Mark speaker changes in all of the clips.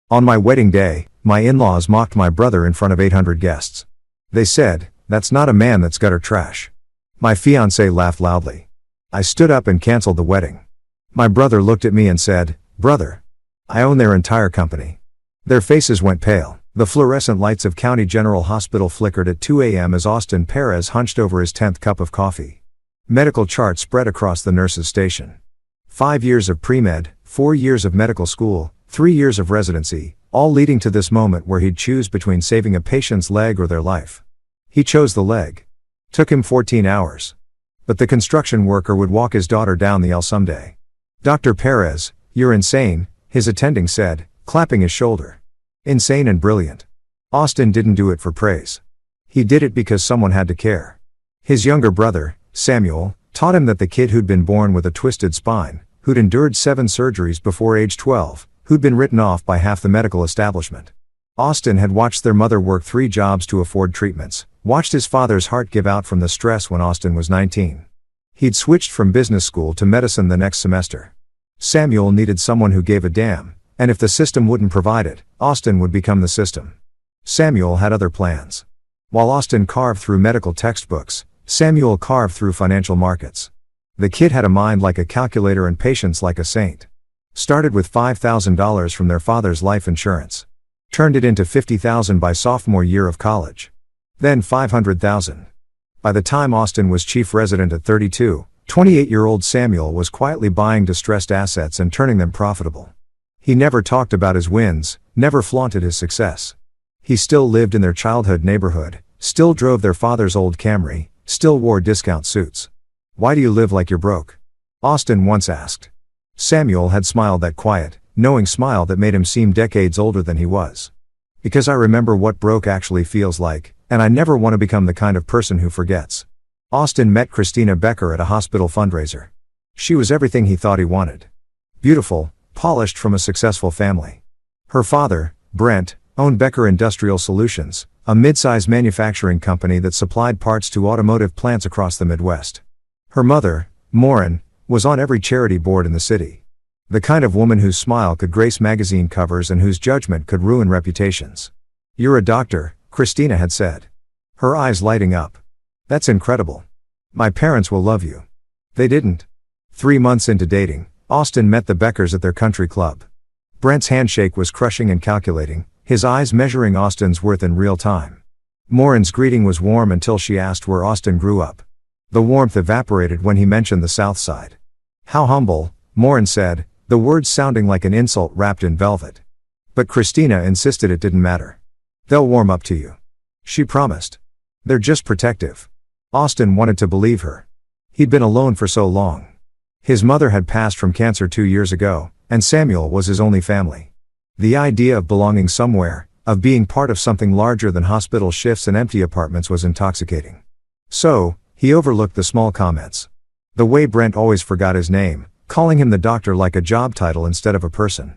Speaker 1: On my wedding day, my in-laws mocked my brother in front of 800 guests. They said, "That's not a man, that's gutter trash." My fiancée laughed loudly. I stood up and canceled the wedding. My brother looked at me and said, "Brother, I own their entire company." Their faces went pale. The fluorescent lights of County General Hospital flickered at 2 a.m. as Austin Perez hunched over his 10th cup of coffee. Medical charts spread across the nurse's station. 5 years of pre-med, 4 years of medical school, 3 years of residency, all leading to this moment where he'd choose between saving a patient's leg or their life. He chose the leg. Took him 14 hours. But the construction worker would walk his daughter down the aisle someday. "Dr. Perez, you're insane," his attending said, clapping his shoulder. Insane and brilliant. Austin didn't do it for praise. He did it because someone had to care. His younger brother, Samuel, taught him that the kid who'd been born with a twisted spine, who'd endured 7 surgeries before age 12, who'd been written off by half the medical establishment. Austin had watched their mother work 3 jobs to afford treatments, watched his father's heart give out from the stress when Austin was 19. He'd switched from business school to medicine the next semester. Samuel needed someone who gave a damn, and if the system wouldn't provide it, Austin would become the system. Samuel had other plans. While Austin carved through medical textbooks, Samuel carved through financial markets. The kid had a mind like a calculator and patience like a saint. Started with $5,000 from their father's life insurance. Turned it into $50,000 by sophomore year of college. Then $500,000. By the time Austin was chief resident at 32, 28-year-old Samuel was quietly buying distressed assets and turning them profitable. He never talked about his wins, never flaunted his success. He still lived in their childhood neighborhood, still drove their father's old Camry, still wore discount suits. "Why do you live like you're broke?" Austin once asked. Samuel had smiled that quiet, knowing smile that made him seem decades older than he was. "Because I remember what broke actually feels like, and I never want to become the kind of person who forgets." Austin met Christina Becker at a hospital fundraiser. She was everything he thought he wanted. Beautiful, polished from a successful family. Her father, Brent, owned Becker Industrial Solutions, a mid-size manufacturing company that supplied parts to automotive plants across the Midwest. Her mother, Maureen, was on every charity board in the city. The kind of woman whose smile could grace magazine covers and whose judgment could ruin reputations. "You're a doctor," Christina had said. Her eyes lighting up. "That's incredible. My parents will love you." They didn't. 3 months into dating, Austin met the Beckers at their country club. Brent's handshake was crushing and calculating, his eyes measuring Austin's worth in real time. Maureen's greeting was warm until she asked where Austin grew up. The warmth evaporated when he mentioned the South Side. "How humble," Maureen said, the words sounding like an insult wrapped in velvet. But Christina insisted it didn't matter. "They'll warm up to you," she promised. "They're just protective." Austin wanted to believe her. He'd been alone for so long. His mother had passed from cancer 2 years ago, and Samuel was his only family. The idea of belonging somewhere, of being part of something larger than hospital shifts and empty apartments was intoxicating. So, he overlooked the small comments. The way Brent always forgot his name, calling him the doctor like a job title instead of a person.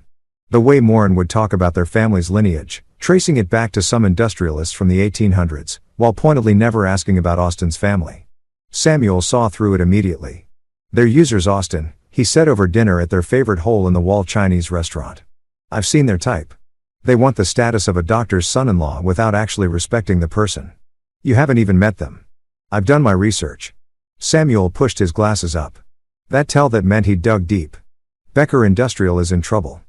Speaker 1: The way Maureen would talk about their family's lineage, tracing it back to some industrialists from the 1800s, while pointedly never asking about Austin's family. Samuel saw through it immediately. "They're users, Austin," he said over dinner at their favorite hole-in-the-wall Chinese restaurant. "I've seen their type. They want the status of a doctor's son-in-law without actually respecting the person. You haven't even met them." "I've done my research." Samuel pushed his glasses up. That meant he'd dug deep. Becker Industrial is in trouble.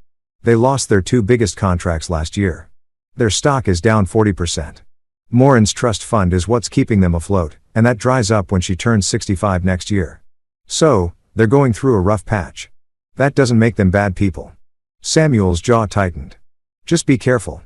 Speaker 1: They lost their 2 biggest contracts last year. Their stock is down 40%. Maureen's trust fund is what's keeping them afloat, and that dries up when she turns 65 next year. So, they're going through a rough patch. That doesn't make them bad people. Samuel's jaw tightened. "Just be careful.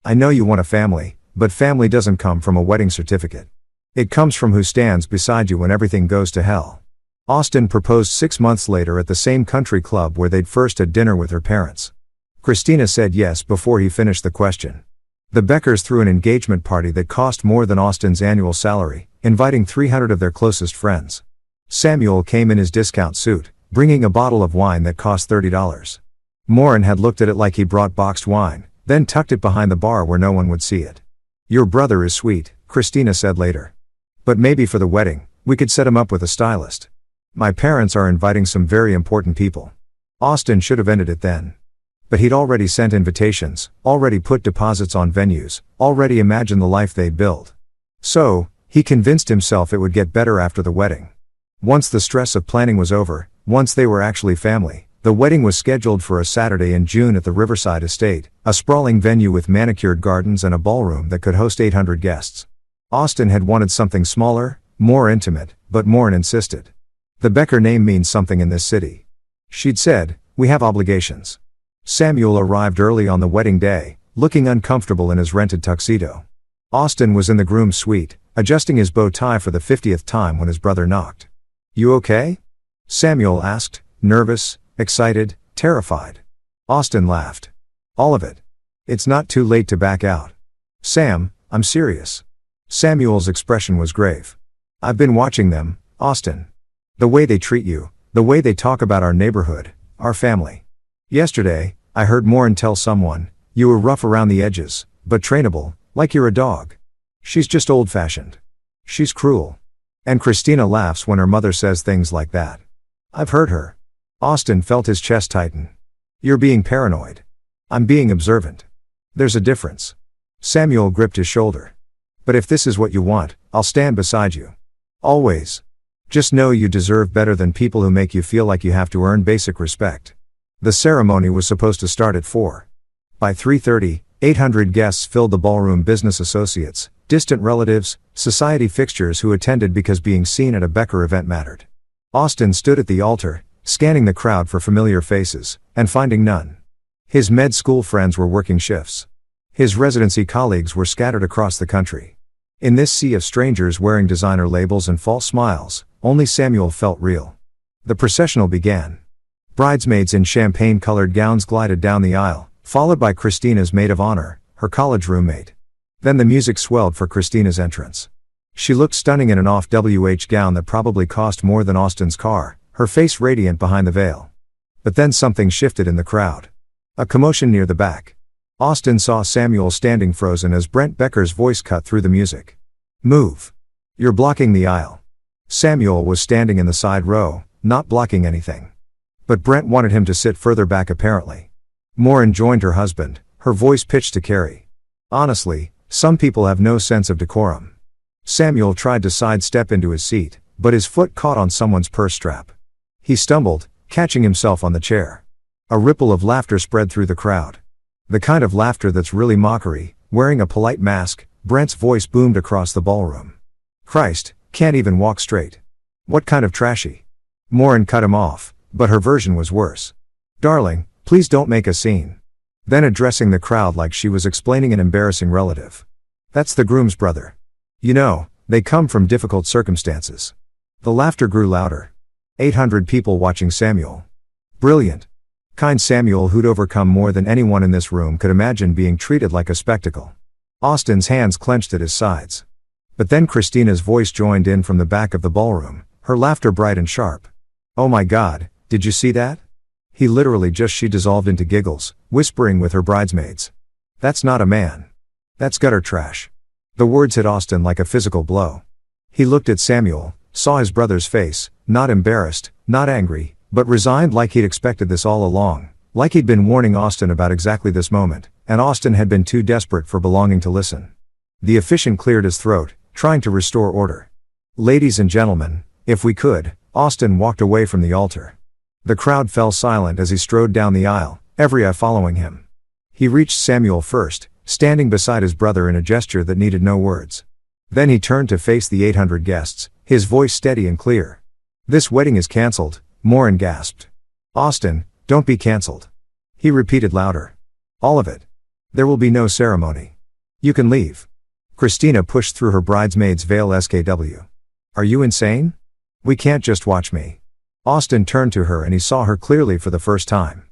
Speaker 1: I know you want a family, but family doesn't come from a wedding certificate. It comes from who stands beside you when everything goes to hell." Austin proposed 6 months later at the same country club where they'd first had dinner with her parents. Christina said yes before he finished the question. The Beckers threw an engagement party that cost more than Austin's annual salary, inviting 300 of their closest friends. Samuel came in his discount suit, bringing a bottle of wine that cost $30. Maureen had looked at it like he brought boxed wine, then tucked it behind the bar where no one would see it. "Your brother is sweet," Christina said later. "But maybe for the wedding, we could set him up with a stylist. My parents are inviting some very important people." Austin should have ended it then. But he'd already sent invitations, already put deposits on venues, already imagined the life they'd build. So, he convinced himself it would get better after the wedding. Once the stress of planning was over, once they were actually family, the wedding was scheduled for a Saturday in June at the Riverside Estate, a sprawling venue with manicured gardens and a ballroom that could host 800 guests. Austin had wanted something smaller, more intimate, but Morin insisted. The Becker name means something in this city. She'd said, "We have obligations." Samuel arrived early on the wedding day, looking uncomfortable in his rented tuxedo. Austin was in the groom's suite, adjusting his bow tie for the 50th time when his brother knocked. "You okay?" Samuel asked, nervous, excited, terrified. Austin laughed. "All of it. It's not too late to back out." "Sam, I'm serious." Samuel's expression was grave. "I've been watching them, Austin. The way they treat you, the way they talk about our neighborhood, our family. Yesterday, I heard Morin tell someone, you were rough around the edges, but trainable, like you're a dog. She's just old-fashioned. She's cruel. And Christina laughs when her mother says things like that. I've heard her." Austin felt his chest tighten. "You're being paranoid. I'm being observant. There's a difference." Samuel gripped his shoulder. "But if this is what you want, I'll stand beside you. Always. Just know you deserve better than people who make you feel like you have to earn basic respect." The ceremony was supposed to start at 4. By 3:30, 800 guests filled the ballroom. Business associates, distant relatives, society fixtures who attended because being seen at a Becker event mattered. Austin stood at the altar, scanning the crowd for familiar faces, and finding none. His med school friends were working shifts. His residency colleagues were scattered across the country. In this sea of strangers wearing designer labels and false smiles, only Samuel felt real. The processional began. Bridesmaids in champagne-colored gowns glided down the aisle, followed by Christina's maid of honor, her college roommate. Then the music swelled for Christina's entrance. She looked stunning in an off-WH gown that probably cost more than Austin's car, her face radiant behind the veil. But then something shifted in the crowd. A commotion near the back. Austin saw Samuel standing frozen as Brent Becker's voice cut through the music. "Move. You're blocking the aisle." Samuel was standing in the side row, not blocking anything. But Brent wanted him to sit further back apparently. Morin joined her husband, her voice pitched to Carrie. "Honestly, some people have no sense of decorum." Samuel tried to sidestep into his seat, but his foot caught on someone's purse strap. He stumbled, catching himself on the chair. A ripple of laughter spread through the crowd. The kind of laughter that's really mockery, wearing a polite mask. Brent's voice boomed across the ballroom. "Christ, can't even walk straight. What kind of trashy?" Morin cut him off, but her version was worse. "Darling, please don't make a scene." Then addressing the crowd like she was explaining an embarrassing relative. "That's the groom's brother. You know, they come from difficult circumstances." The laughter grew louder. 800 people watching Samuel. Brilliant. Kind Samuel who'd overcome more than anyone in this room could imagine being treated like a spectacle. Austin's hands clenched at his sides. But then Christina's voice joined in from the back of the ballroom, her laughter bright and sharp. "Oh my God, did you see that? He literally just..." She dissolved into giggles, whispering with her bridesmaids. "That's not a man. That's gutter trash." The words hit Austin like a physical blow. He looked at Samuel, saw his brother's face, not embarrassed, not angry, but resigned, like he'd expected this all along, like he'd been warning Austin about exactly this moment, and Austin had been too desperate for belonging to listen. The officiant cleared his throat, trying to restore order. "Ladies and gentlemen, if we could." Austin walked away from the altar. The crowd fell silent as he strode down the aisle, every eye following him. He reached Samuel first, standing beside his brother in a gesture that needed no words. Then he turned to face the 800 guests, his voice steady and clear. "This wedding is cancelled," Morin gasped. "Austin, don't be cancelled." He repeated louder. "All of it. There will be no ceremony. You can leave." Christina pushed through her bridesmaid's veil. "SKW. Are you insane? We can't just watch me." Austin turned to her and he saw her clearly for the first time.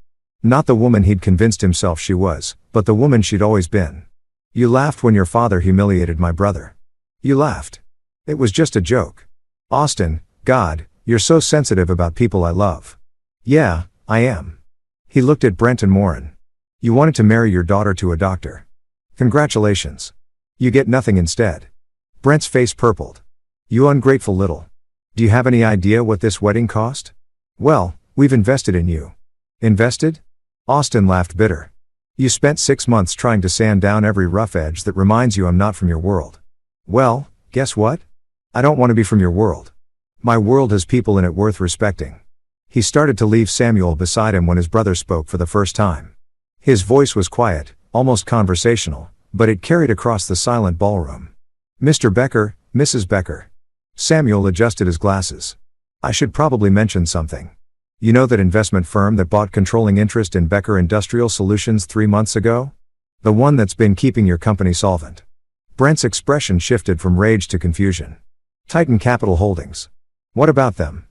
Speaker 1: Not the woman he'd convinced himself she was, but the woman she'd always been. "You laughed when your father humiliated my brother. You laughed. It was just a joke." "Austin, God, you're so sensitive about people I love." "Yeah, I am." He looked at Brent and Morin. "You wanted to marry your daughter to a doctor. Congratulations. You get nothing instead." Brent's face purpled. "You ungrateful little. Do you have any idea what this wedding cost? Well, we've invested in you." "Invested?" Austin laughed bitter. You spent 6 months trying to sand down every rough edge that reminds you I'm not from your world. Well, guess what? I don't want to be from your world. My world has people in it worth respecting. He started to leave Samuel beside him when his brother spoke for the first time. His voice was quiet, almost conversational, but it carried across the silent ballroom. Mr. Becker, Mrs. Becker. Samuel adjusted his glasses. I should probably mention something. You know that investment firm that bought controlling interest in Becker Industrial Solutions 3 months ago? The one that's been keeping your company solvent. Brent's expression shifted from rage to confusion. Titan Capital Holdings. What about them?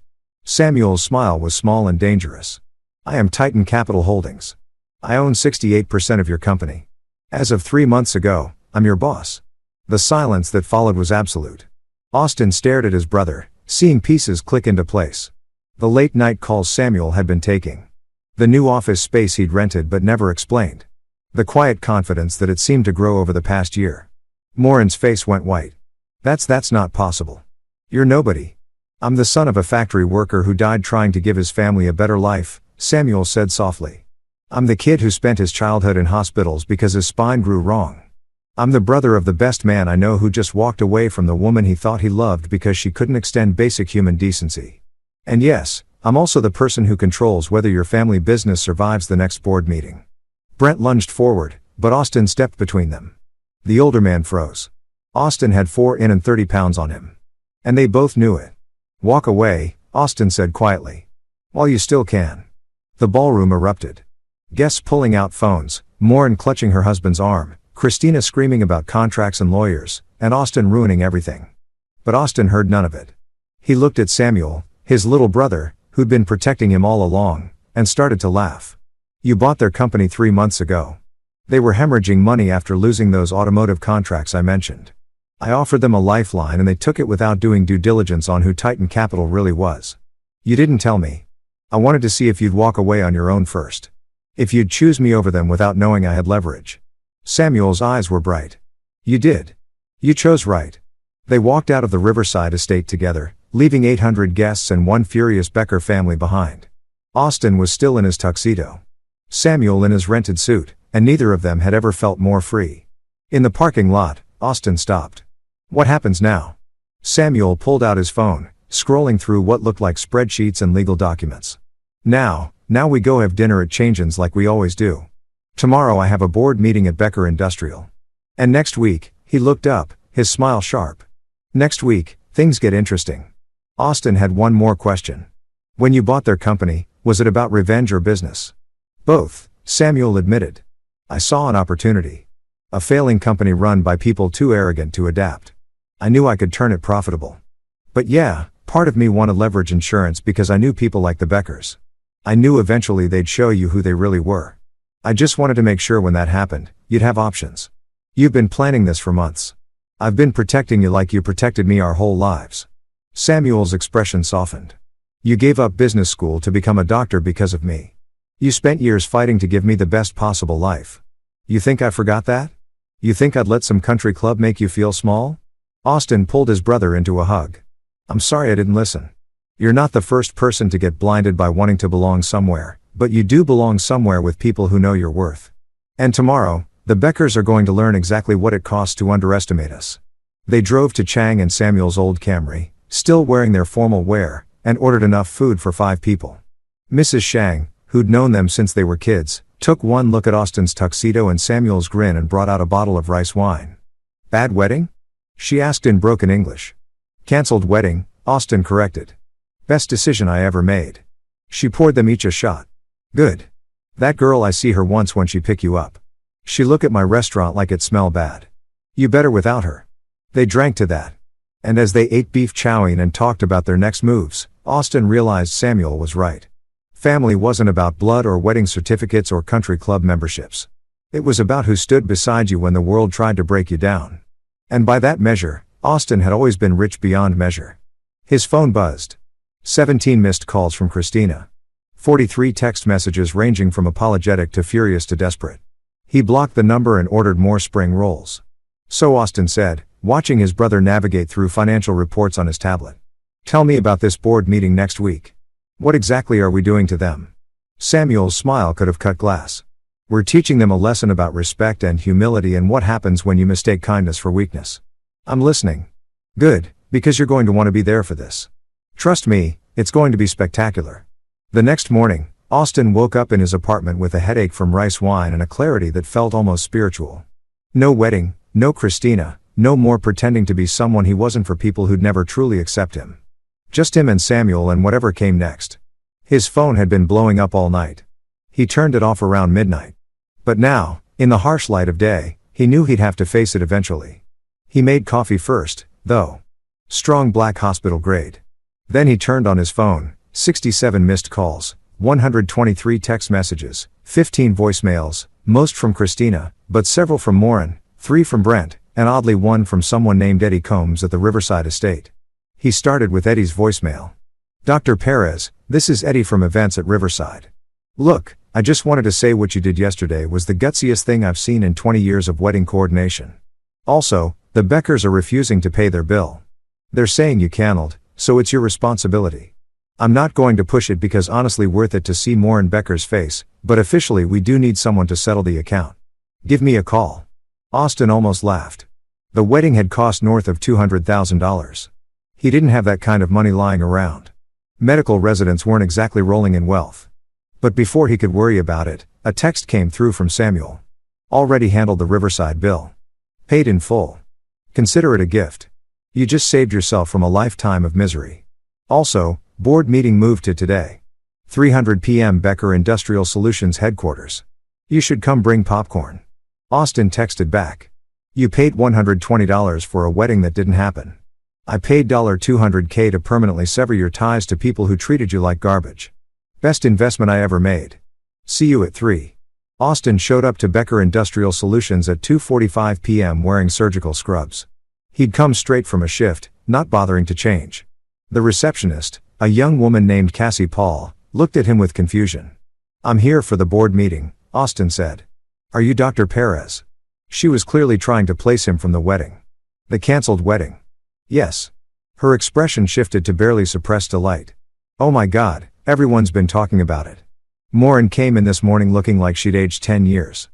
Speaker 1: Samuel's smile was small and dangerous. I am Titan Capital Holdings. I own 68% of your company. As of 3 months ago, I'm your boss. The silence that followed was absolute. Austin stared at his brother, seeing pieces click into place. The late night calls Samuel had been taking. The new office space he'd rented but never explained. The quiet confidence that had seemed to grow over the past year. Morin's face went white. That's not possible. You're nobody. I'm the son of a factory worker who died trying to give his family a better life, Samuel said softly. I'm the kid who spent his childhood in hospitals because his spine grew wrong. I'm the brother of the best man I know who just walked away from the woman he thought he loved because she couldn't extend basic human decency. And yes, I'm also the person who controls whether your family business survives the next board meeting. Brent lunged forward, but Austin stepped between them. The older man froze. Austin had 4 in and 30 pounds on him. And they both knew it. Walk away, Austin said quietly. While you still can. The ballroom erupted. Guests pulling out phones, Morin clutching her husband's arm, Christina screaming about contracts and lawyers, and Austin ruining everything. But Austin heard none of it. He looked at Samuel, his little brother, who'd been protecting him all along, and started to laugh. You bought their company 3 months ago. They were hemorrhaging money after losing those automotive contracts I mentioned. I offered them a lifeline and they took it without doing due diligence on who Titan Capital really was. You didn't tell me. I wanted to see if you'd walk away on your own first. If you'd choose me over them without knowing I had leverage. Samuel's eyes were bright. You did. You chose right. They walked out of the Riverside estate together, leaving 800 guests and one furious Becker family behind. Austin was still in his tuxedo. Samuel in his rented suit, and neither of them had ever felt more free. In the parking lot, Austin stopped. What happens now? Samuel pulled out his phone, scrolling through what looked like spreadsheets and legal documents. Now we go have dinner at Changin's like we always do. Tomorrow I have a board meeting at Becker Industrial. And next week, he looked up, his smile sharp. Next week, things get interesting. Austin had one more question. When you bought their company, was it about revenge or business? Both, Samuel admitted. I saw an opportunity. A failing company run by people too arrogant to adapt. I knew I could turn it profitable. But yeah, part of me wanted leverage insurance because I knew people like the Beckers. I knew eventually they'd show you who they really were. I just wanted to make sure when that happened, you'd have options. You've been planning this for months. I've been protecting you like you protected me our whole lives. Samuel's expression softened. You gave up business school to become a doctor because of me. You spent years fighting to give me the best possible life. You think I forgot that? You think I'd let some country club make you feel small? Austin pulled his brother into a hug. I'm sorry I didn't listen. You're not the first person to get blinded by wanting to belong somewhere, but you do belong somewhere with people who know your worth. And tomorrow, the Beckers are going to learn exactly what it costs to underestimate us. They drove to Chang and Samuel's old Camry, still wearing their formal wear, and ordered enough food for 5 people. Mrs. Shang, who'd known them since they were kids, took one look at Austin's tuxedo and Samuel's grin and brought out a bottle of rice wine. Bad wedding? She asked in broken English. Cancelled wedding, Austin corrected. Best decision I ever made. She poured them each a shot. Good. That girl I see her once when she pick you up. She look at my restaurant like it smell bad. You better without her. They drank to that. And as they ate beef chowing and talked about their next moves, Austin realized Samuel was right. Family wasn't about blood or wedding certificates or country club memberships. It was about who stood beside you when the world tried to break you down. And by that measure, Austin had always been rich beyond measure. His phone buzzed. 17 missed calls from Christina. 43 text messages ranging from apologetic to furious to desperate. He blocked the number and ordered more spring rolls. So Austin said, watching his brother navigate through financial reports on his tablet. Tell me about this board meeting next week. What exactly are we doing to them? Samuel's smile could have cut glass. We're teaching them a lesson about respect and humility and what happens when you mistake kindness for weakness. I'm listening. Good, because you're going to want to be there for this. Trust me, it's going to be spectacular. The next morning, Austin woke up in his apartment with a headache from rice wine and a clarity that felt almost spiritual. No wedding, no Christina, no more pretending to be someone he wasn't for people who'd never truly accept him. Just him and Samuel and whatever came next. His phone had been blowing up all night. He turned it off around midnight. But now, in the harsh light of day, he knew he'd have to face it eventually. He made coffee first, though. Strong black hospital grade. Then he turned on his phone, 67 missed calls, 123 text messages, 15 voicemails, most from Christina, but several from Morin, 3 from Brent, and oddly 1 from someone named Eddie Combs at the Riverside estate. He started with Eddie's voicemail. Dr. Perez, this is Eddie from events at Riverside. Look, I just wanted to say what you did yesterday was the gutsiest thing I've seen in 20 years of wedding coordination. Also, the Beckers are refusing to pay their bill. They're saying you canceled, so it's your responsibility. I'm not going to push it because honestly worth it to see more in Becker's face, but officially we do need someone to settle the account. Give me a call. Austin almost laughed. The wedding had cost north of $200,000. He didn't have that kind of money lying around. Medical residents weren't exactly rolling in wealth. But before he could worry about it, a text came through from Samuel. Already handled the Riverside bill. Paid in full. Consider it a gift. You just saved yourself from a lifetime of misery. Also, board meeting moved to today. 3:00 p.m. Becker Industrial Solutions headquarters. You should come bring popcorn. Austin texted back. You paid $120 for a wedding that didn't happen. I paid $200K to permanently sever your ties to people who treated you like garbage. Best investment I ever made. See you at 3. Austin showed up to Becker Industrial Solutions at 2:45 p.m. wearing surgical scrubs. He'd come straight from a shift, not bothering to change. The receptionist, a young woman named Cassie Paul, looked at him with confusion. I'm here for the board meeting, Austin said. Are you Dr. Perez? She was clearly trying to place him from the wedding. The cancelled wedding. Yes. Her expression shifted to barely suppressed delight. Oh my God, everyone's been talking about it. Morin came in this morning looking like she'd aged 10 years.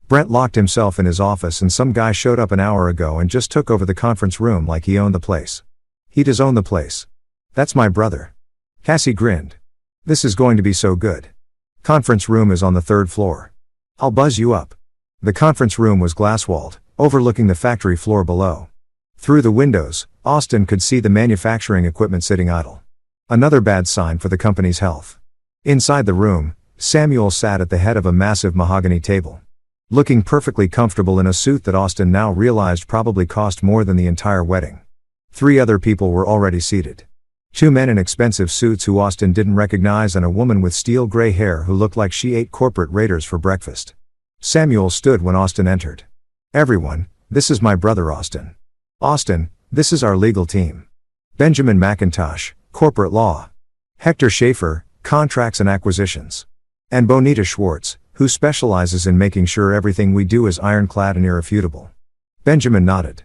Speaker 1: Brent locked himself in his office and some guy showed up an hour ago and just took over the conference room like he owned the place. He does own the place. That's my brother. Cassie grinned. This is going to be so good. Conference room is on the 3rd floor. I'll buzz you up. The conference room was glass-walled, overlooking the factory floor below. Through the windows, Austin could see the manufacturing equipment sitting idle. Another bad sign for the company's health. Inside the room, Samuel sat at the head of a massive mahogany table. Looking perfectly comfortable in a suit that Austin now realized probably cost more than the entire wedding. 3 other people were already seated. 2 men in expensive suits who Austin didn't recognize and a woman with steel gray hair who looked like she ate corporate Raiders for breakfast. Samuel stood when Austin entered. Everyone, this is my brother Austin. Austin, this is our legal team. Benjamin McIntosh, corporate law. Hector Schaefer, contracts and acquisitions. And Bonita Schwartz, who specializes in making sure everything we do is ironclad and irrefutable. Benjamin nodded.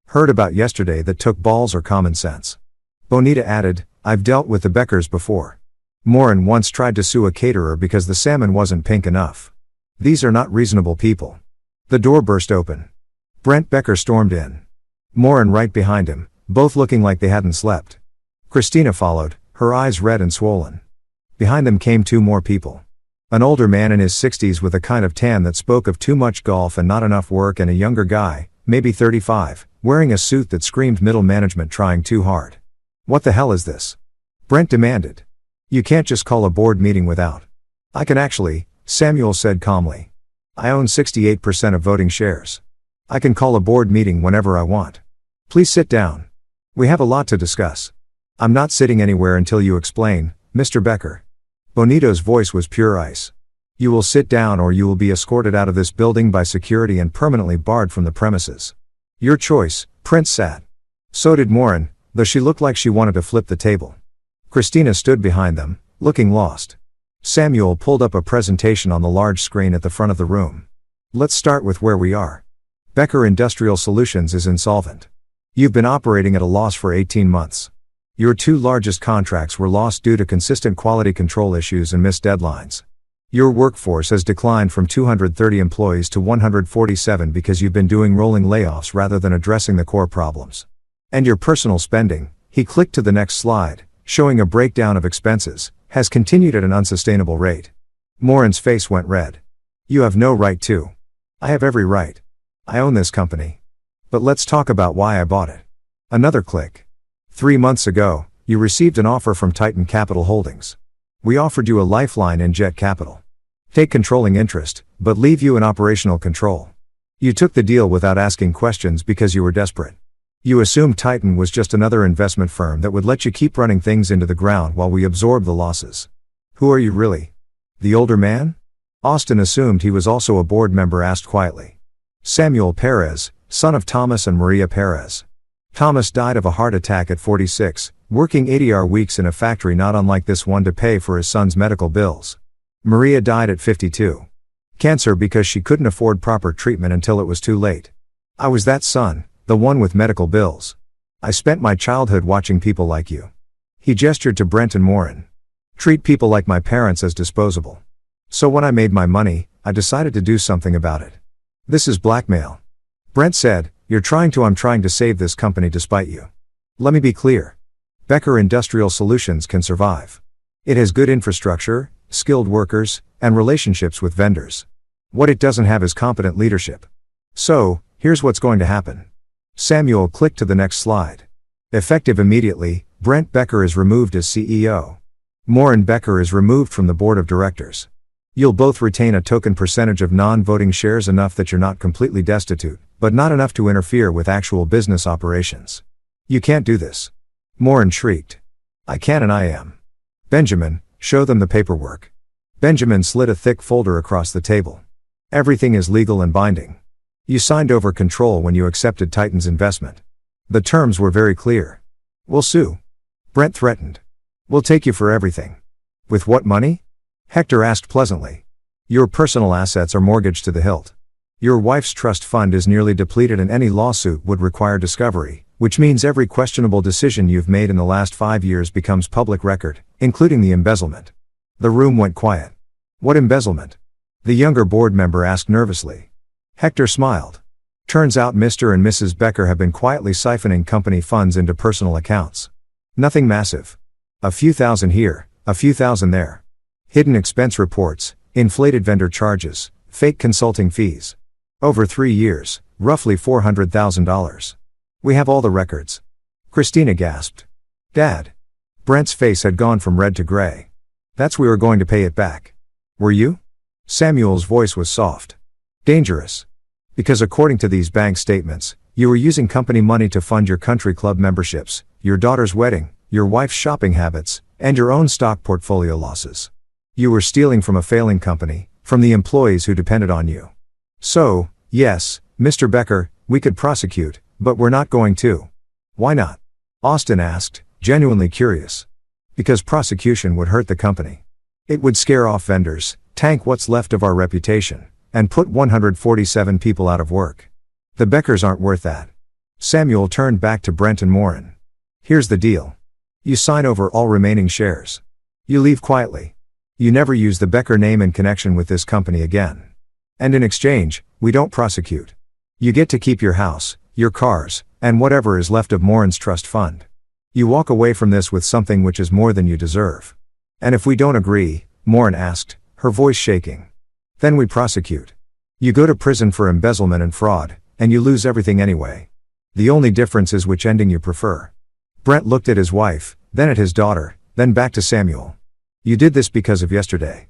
Speaker 1: Heard about yesterday that took balls or common sense. Bonita added, I've dealt with the Beckers before. Morin once tried to sue a caterer because the salmon wasn't pink enough. These are not reasonable people. The door burst open. Brent Becker stormed in. Morin right behind him, both looking like they hadn't slept. Christina followed, her eyes red and swollen. Behind them came 2 more people. An older man in his 60s with a kind of tan that spoke of too much golf and not enough work, and a younger guy, maybe 35, wearing a suit that screamed middle management trying too hard. What the hell is this? Brent demanded. You can't just call a board meeting without. I can actually, Samuel said calmly. I own 68% of voting shares. I can call a board meeting whenever I want. Please sit down. We have a lot to discuss. I'm not sitting anywhere until you explain, Mr. Becker. Bonito's voice was pure ice. You will sit down or you will be escorted out of this building by security and permanently barred from the premises. Your choice, Prince sat. So did Morin, though she looked like she wanted to flip the table. Christina stood behind them, looking lost. Samuel pulled up a presentation on the large screen at the front of the room. Let's start with where we are. Becker Industrial Solutions is insolvent. You've been operating at a loss for 18 months. Your 2 largest contracts were lost due to consistent quality control issues and missed deadlines. Your workforce has declined from 230 employees to 147 because you've been doing rolling layoffs rather than addressing the core problems. And your personal spending," he clicked to the next slide, showing a breakdown of expenses, "has continued at an unsustainable rate." Morin's face went red. "You have no right to." "I have every right. I own this company. But let's talk about why I bought it." Another click. 3 months ago, you received an offer from Titan Capital Holdings. We offered you a lifeline in Jet Capital. Take controlling interest, but leave you in operational control. You took the deal without asking questions because you were desperate. You assumed Titan was just another investment firm that would let you keep running things into the ground while we absorb the losses. Who are you really? The older man? Austin assumed he was also a board member, asked quietly. Samuel Perez, son of Thomas and Maria Perez. Thomas died of a heart attack at 46, working 80-hour weeks in a factory not unlike this one to pay for his son's medical bills. Maria died at 52. Cancer because she couldn't afford proper treatment until it was too late. I was that son, the one with medical bills. I spent my childhood watching people like you. He gestured to Brent and Morin. Treat people like my parents as disposable. So when I made my money, I decided to do something about it. This is blackmail. Brent said, I'm trying to save this company despite you. Let me be clear. Becker Industrial Solutions can survive. It has good infrastructure, skilled workers, and relationships with vendors. What it doesn't have is competent leadership. So, here's what's going to happen. Samuel clicked to the next slide. Effective immediately, Brent Becker is removed as CEO. Morin Becker is removed from the board of directors. You'll both retain a token percentage of non-voting shares, enough that you're not completely destitute, but not enough to interfere with actual business operations. You can't do this. Morin shrieked. I can and I am. Benjamin, show them the paperwork. Benjamin slid a thick folder across the table. Everything is legal and binding. You signed over control when you accepted Titan's investment. The terms were very clear. We'll sue. Brent threatened. We'll take you for everything. With what money? Hector asked pleasantly. Your personal assets are mortgaged to the hilt. Your wife's trust fund is nearly depleted and any lawsuit would require discovery, which means every questionable decision you've made in the last 5 years becomes public record, including the embezzlement. The room went quiet. What embezzlement? The younger board member asked nervously. Hector smiled. Turns out Mr. and Mrs. Becker have been quietly siphoning company funds into personal accounts. Nothing massive. A few thousand here, a few thousand there. Hidden expense reports, inflated vendor charges, fake consulting fees. Over 3 years, roughly $400,000. We have all the records. Christina gasped. Dad. Brent's face had gone from red to gray. We were going to pay it back. Were you? Samuel's voice was soft. Dangerous. Because according to these bank statements, you were using company money to fund your country club memberships, your daughter's wedding, your wife's shopping habits, and your own stock portfolio losses. You were stealing from a failing company, from the employees who depended on you. So, yes, Mr. Becker, we could prosecute, but we're not going to. Why not? Austin asked, genuinely curious. Because prosecution would hurt the company. It would scare off vendors, tank what's left of our reputation, and put 147 people out of work. The Beckers aren't worth that. Samuel turned back to Brent and Morin. Here's the deal. You sign over all remaining shares. You leave quietly. You never use the Becker name in connection with this company again. And in exchange, we don't prosecute. You get to keep your house, your cars, and whatever is left of Morin's trust fund. You walk away from this with something which is more than you deserve. And if we don't agree, Morin asked, her voice shaking. Then we prosecute. You go to prison for embezzlement and fraud, and you lose everything anyway. The only difference is which ending you prefer. Brent looked at his wife, then at his daughter, then back to Samuel. You did this because of yesterday.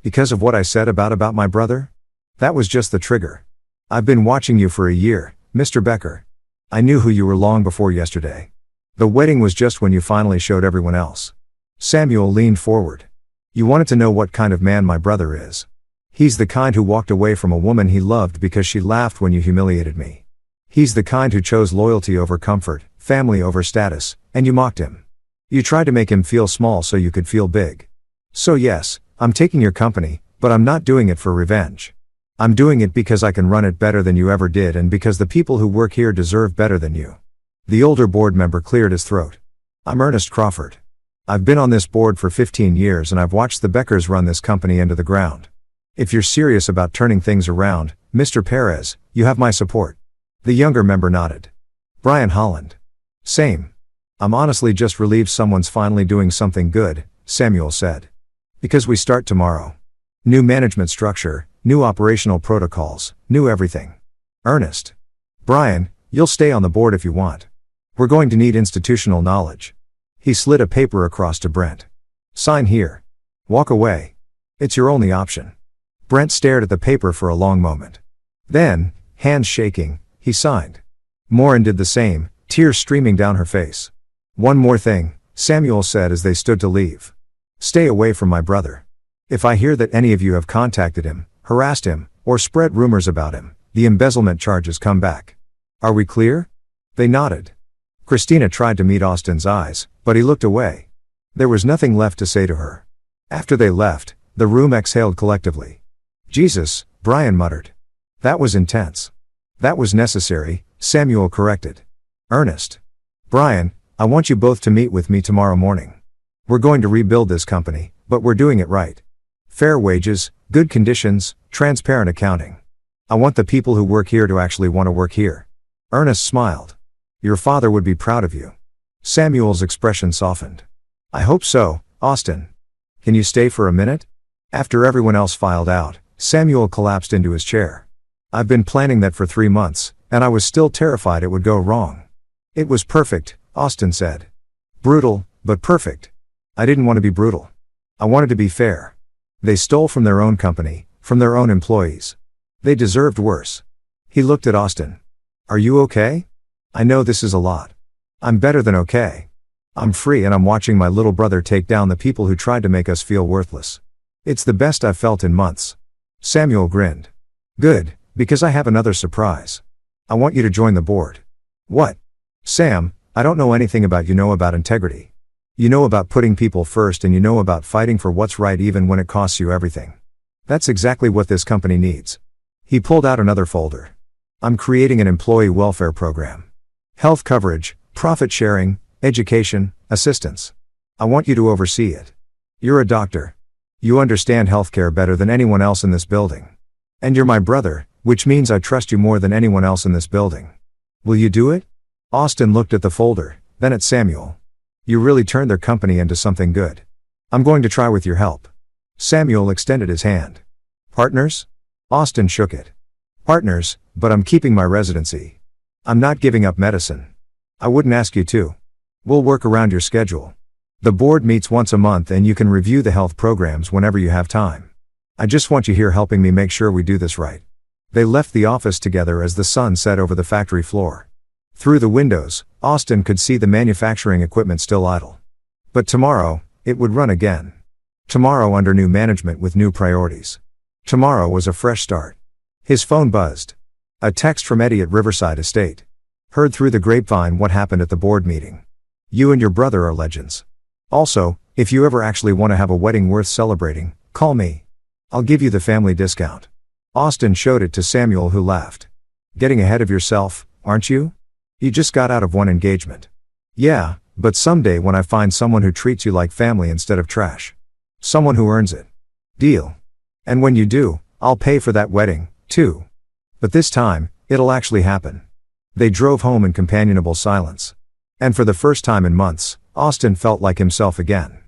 Speaker 1: Because of what I said about my brother? That was just the trigger. I've been watching you for a year, Mr. Becker. I knew who you were long before yesterday. The wedding was just when you finally showed everyone else. Samuel leaned forward. You wanted to know what kind of man my brother is. He's the kind who walked away from a woman he loved because she laughed when you humiliated me. He's the kind who chose loyalty over comfort, family over status, and you mocked him. You tried to make him feel small so you could feel big. So yes, I'm taking your company, but I'm not doing it for revenge. I'm doing it because I can run it better than you ever did and because the people who work here deserve better than you. The older board member cleared his throat. I'm Ernest Crawford. I've been on this board for 15 years and I've watched the Beckers run this company into the ground. If you're serious about turning things around, Mr. Perez, you have my support." The younger member nodded. Brian Holland. "Same. I'm honestly just relieved someone's finally doing something good," Samuel said. "Because we start tomorrow. New management structure, new operational protocols, new everything." Ernest. "Brian, you'll stay on the board if you want. We're going to need institutional knowledge." He slid a paper across to Brent. "Sign here. Walk away. It's your only option." Brent stared at the paper for a long moment. Then, hands shaking, he signed. Morin did the same, tears streaming down her face. "One more thing," Samuel said as they stood to leave. "Stay away from my brother. If I hear that any of you have contacted him, harassed him, or spread rumors about him, the embezzlement charges come back. Are we clear?" They nodded. Christina tried to meet Austin's eyes, but he looked away. There was nothing left to say to her. After they left, the room exhaled collectively. "Jesus," Brian muttered. "That was intense." "That was necessary," Samuel corrected. Ernest. "Brian, I want you both to meet with me tomorrow morning. We're going to rebuild this company, but we're doing it right. Fair wages, good conditions, transparent accounting. I want the people who work here to actually want to work here." Ernest smiled. "Your father would be proud of you." Samuel's expression softened. "I hope so, Austin. Can you stay for a minute?" After everyone else filed out, Samuel collapsed into his chair. "I've been planning that for 3 months, and I was still terrified it would go wrong." "It was perfect," Austin said. "Brutal, but perfect. I didn't want to be brutal. I wanted to be fair. They stole from their own company, from their own employees. They deserved worse." He looked at Austin. "Are you okay?" "I know this is a lot. I'm better than okay. I'm free and I'm watching my little brother take down the people who tried to make us feel worthless. It's the best I've felt in months." Samuel grinned. "Good, because I have another surprise. I want you to join the board." "What?" "Sam, I don't know anything about you know about integrity. You know about putting people first and you know about fighting for what's right even when it costs you everything. That's exactly what this company needs." He pulled out another folder. "I'm creating an employee welfare program. Health coverage, profit sharing, education, assistance. I want you to oversee it. You're a doctor. You understand healthcare better than anyone else in this building. And you're my brother, which means I trust you more than anyone else in this building. Will you do it?" Austin looked at the folder, then at Samuel. "You really turned their company into something good. I'm going to try with your help." Samuel extended his hand. "Partners?" Austin shook it. "Partners, but I'm keeping my residency. I'm not giving up medicine. I wouldn't ask you to. We'll work around your schedule. The board meets once a month and you can review the health programs whenever you have time. I just want you here helping me make sure we do this right." They left the office together as the sun set over the factory floor. Through the windows, Austin could see the manufacturing equipment still idle. But tomorrow, it would run again. Tomorrow under new management with new priorities. Tomorrow was a fresh start. His phone buzzed. A text from Eddie at Riverside Estate. "Heard through the grapevine what happened at the board meeting. You and your brother are legends. Also, if you ever actually want to have a wedding worth celebrating, call me. I'll give you the family discount." Austin showed it to Samuel, who laughed. "Getting ahead of yourself, aren't you? You just got out of one engagement." "Yeah, but someday when I find someone who treats you like family instead of trash. Someone who earns it." "Deal. And when you do, I'll pay for that wedding, too. But this time, it'll actually happen." They drove home in companionable silence. And for the first time in months, Austin felt like himself again.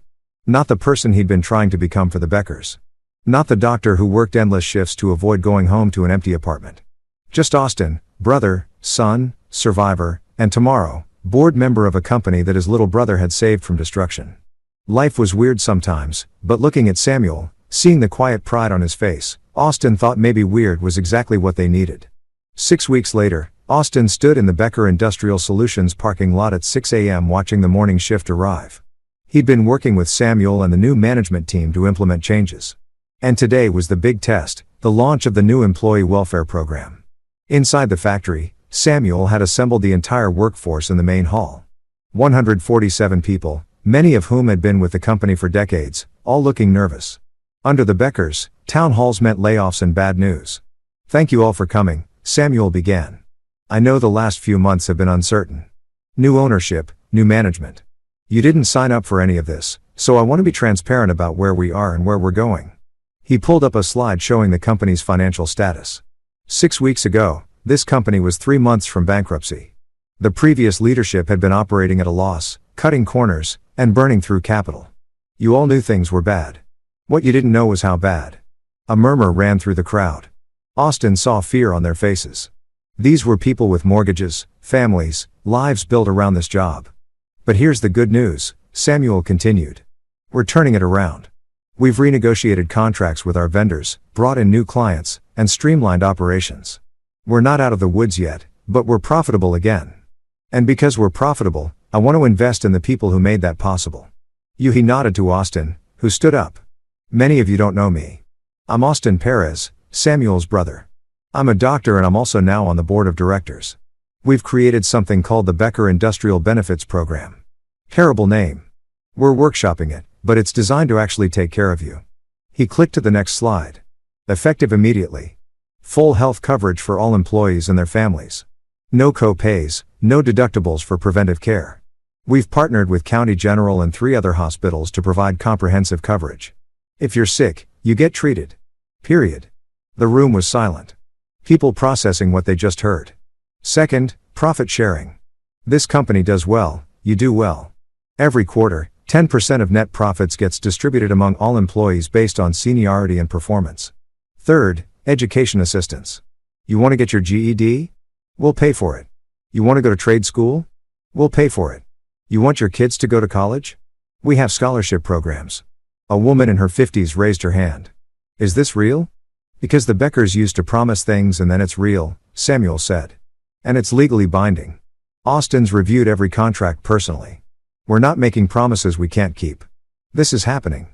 Speaker 1: Not the person he'd been trying to become for the Beckers. Not the doctor who worked endless shifts to avoid going home to an empty apartment. Just Austin, brother, son, survivor, and tomorrow, board member of a company that his little brother had saved from destruction. Life was weird sometimes, but looking at Samuel, seeing the quiet pride on his face, Austin thought maybe weird was exactly what they needed. 6 weeks later, Austin stood in the Becker Industrial Solutions parking lot at 6 a.m. watching the morning shift arrive. He'd been working with Samuel and the new management team to implement changes. And today was the big test, the launch of the new employee welfare program. Inside the factory, Samuel had assembled the entire workforce in the main hall. 147 people, many of whom had been with the company for decades, all looking nervous. Under the Beckers, town halls meant layoffs and bad news. "Thank you all for coming," Samuel began. "I know the last few months have been uncertain. New ownership, new management. You didn't sign up for any of this, so I want to be transparent about where we are and where we're going. He pulled up a slide showing the company's financial status. 6 weeks ago, this company was 3 months from bankruptcy. The previous leadership had been operating at a loss, cutting corners, and burning through capital. You all knew things were bad. What you didn't know was how bad. A murmur ran through the crowd. Austin saw fear on their faces. These were people with mortgages, families, lives built around this job. But here's the good news, Samuel continued. We're turning it around. We've renegotiated contracts with our vendors, brought in new clients, and streamlined operations. We're not out of the woods yet, but we're profitable again. And because we're profitable, I want to invest in the people who made that possible. He nodded to Austin, who stood up. Many of you don't know me. I'm Austin Perez, Samuel's brother. I'm a doctor and I'm also now on the board of directors. We've created something called the Becker Industrial Benefits Program. Terrible name. We're workshopping it, but it's designed to actually take care of you. He clicked to the next slide. Effective immediately. Full health coverage for all employees and their families. No co-pays, no deductibles for preventive care. We've partnered with County General and 3 other hospitals to provide comprehensive coverage. If you're sick, you get treated. Period. The room was silent. People processing what they just heard. Second, profit sharing. This company does well, you do well. Every quarter, 10% of net profits gets distributed among all employees based on seniority and performance. Third, education assistance. You want to get your GED? We'll pay for it. You want to go to trade school? We'll pay for it. You want your kids to go to college? We have scholarship programs. A woman in her 50s raised her hand. Is this real? Because the Beckers used to promise things and then it's real, Samuel said. And it's legally binding. Austin's reviewed every contract personally. We're not making promises we can't keep. This is happening.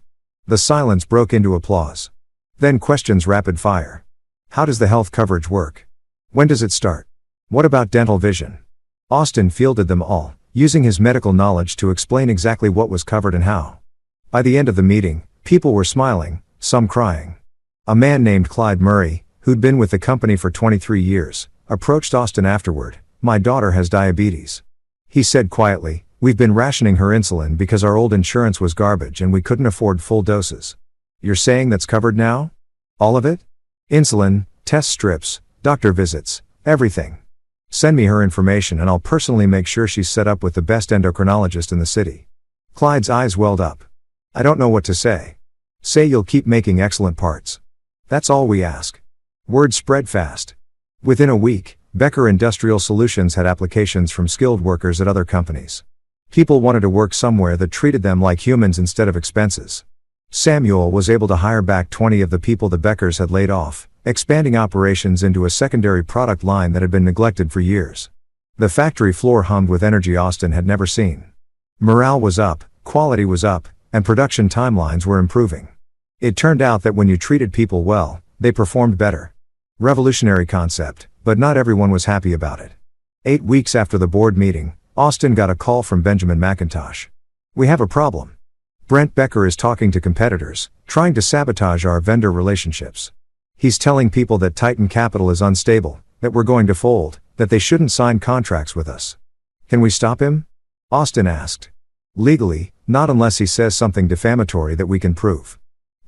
Speaker 1: The silence broke into applause. Then questions rapid fire. How does the health coverage work? When does it start? What about dental vision? Austin fielded them all, using his medical knowledge to explain exactly what was covered and how. By the end of the meeting, people were smiling, some crying. A man named Clyde Murray, who'd been with the company for 23 years, approached Austin afterward. My daughter has diabetes. He said quietly, we've been rationing her insulin because our old insurance was garbage and we couldn't afford full doses. You're saying that's covered now? All of it? Insulin, test strips, doctor visits, everything. Send me her information and I'll personally make sure she's set up with the best endocrinologist in the city. Clyde's eyes welled up. I don't know what to say. Say you'll keep making excellent parts. That's all we ask. Word spread fast. Within a week, Becker Industrial Solutions had applications from skilled workers at other companies. People wanted to work somewhere that treated them like humans instead of expenses. Samuel was able to hire back 20 of the people the Beckers had laid off, expanding operations into a secondary product line that had been neglected for years. The factory floor hummed with energy Austin had never seen. Morale was up, quality was up, and production timelines were improving. It turned out that when you treated people well, they performed better. Revolutionary concept, but not everyone was happy about it. 8 weeks after the board meeting, Austin got a call from Benjamin McIntosh. We have a problem. Brent Becker is talking to competitors, trying to sabotage our vendor relationships. He's telling people that Titan Capital is unstable, that we're going to fold, that they shouldn't sign contracts with us. Can we stop him? Austin asked. Legally, not unless he says something defamatory that we can prove.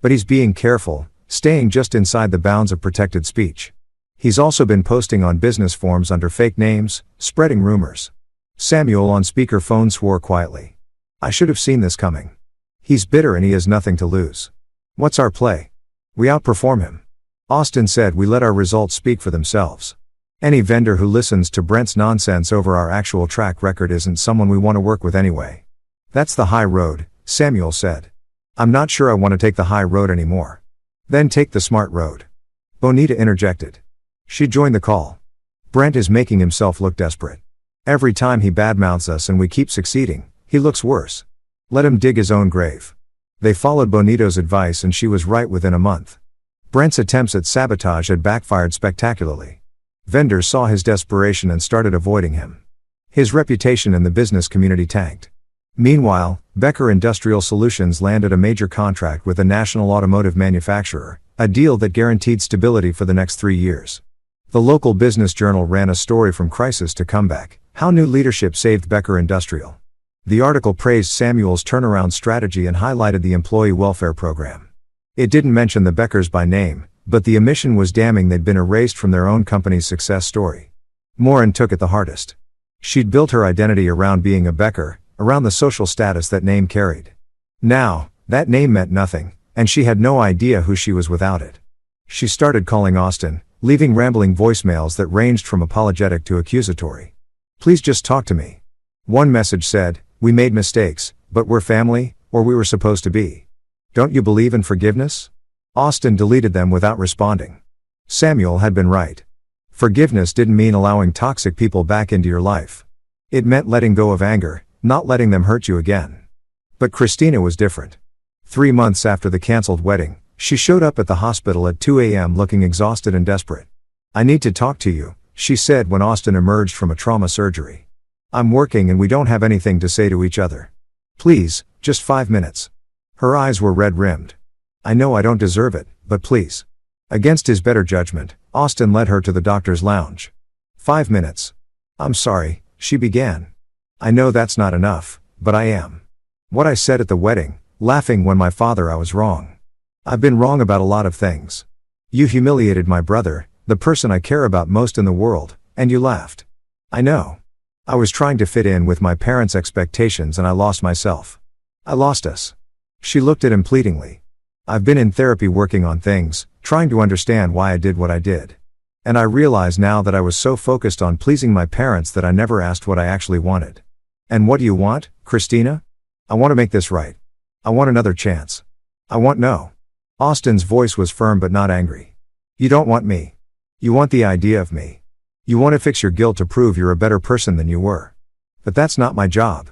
Speaker 1: But he's being careful, staying just inside the bounds of protected speech. He's also been posting on business forums under fake names, spreading rumors. Samuel on speakerphone swore quietly. I should have seen this coming. He's bitter and he has nothing to lose. What's our play? We outperform him. Austin said we let our results speak for themselves. Any vendor who listens to Brent's nonsense over our actual track record isn't someone we want to work with anyway. That's the high road, Samuel said. I'm not sure I want to take the high road anymore. Then take the smart road. Bonita interjected. She joined the call. Brent is making himself look desperate. Every time he badmouths us and we keep succeeding, he looks worse. Let him dig his own grave. They followed Bonito's advice and she was right within a month. Brent's attempts at sabotage had backfired spectacularly. Vendors saw his desperation and started avoiding him. His reputation in the business community tanked. Meanwhile, Becker Industrial Solutions landed a major contract with a national automotive manufacturer, a deal that guaranteed stability for the next 3 years. The local business journal ran a story from crisis to comeback, how new leadership saved Becker Industrial. The article praised Samuel's turnaround strategy and highlighted the employee welfare program. It didn't mention the Beckers by name, but the omission was damning. They'd been erased from their own company's success story. Morin took it the hardest. She'd built her identity around being a Becker, around the social status that name carried. Now, that name meant nothing, and she had no idea who she was without it. She started calling Austin, leaving rambling voicemails that ranged from apologetic to accusatory. "Please just talk to me." One message said, "We made mistakes, but we're family, or we were supposed to be. Don't you believe in forgiveness?" Austin deleted them without responding. Samuel had been right. Forgiveness didn't mean allowing toxic people back into your life. It meant letting go of anger, not letting them hurt you again. But Christina was different. 3 months after the canceled wedding, she showed up at the hospital at 2 a.m. looking exhausted and desperate. "I need to talk to you," she said when Austin emerged from a trauma surgery. "I'm working and we don't have anything to say to each other. Please, just 5 minutes." Her eyes were red-rimmed. "I know I don't deserve it, but please." Against his better judgment, Austin led her to the doctor's lounge. 5 minutes. "I'm sorry," she began. "I know that's not enough, but I am. What I said at the wedding, laughing when my father I was wrong. I've been wrong about a lot of things. You humiliated my brother, the person I care about most in the world, and you laughed. I know. I was trying to fit in with my parents' expectations and I lost myself. I lost us." She looked at him pleadingly. "I've been in therapy working on things, trying to understand why I did what I did. And I realize now that I was so focused on pleasing my parents that I never asked what I actually wanted." "And what do you want, Christina?" "I want to make this right. I want another chance. I want no." Austin's voice was firm but not angry. "You don't want me. You want the idea of me. You want to fix your guilt to prove you're a better person than you were. But that's not my job.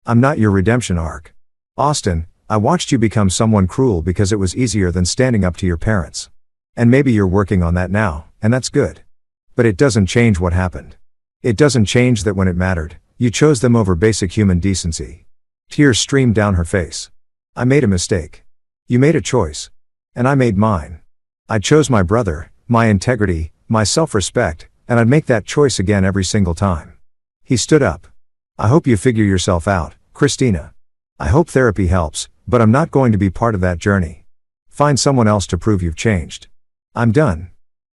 Speaker 1: I'm not your redemption arc. Austin, I watched you become someone cruel because it was easier than standing up to your parents. And maybe you're working on that now, and that's good. But it doesn't change what happened. It doesn't change that when it mattered, you chose them over basic human decency." Tears streamed down her face. "I made a mistake. You made a choice. And I made mine. I chose my brother, my integrity, my self-respect, and I'd make that choice again every single time." He stood up. "I hope you figure yourself out, Christina. I hope therapy helps, but I'm not going to be part of that journey. Find someone else to prove you've changed. I'm done."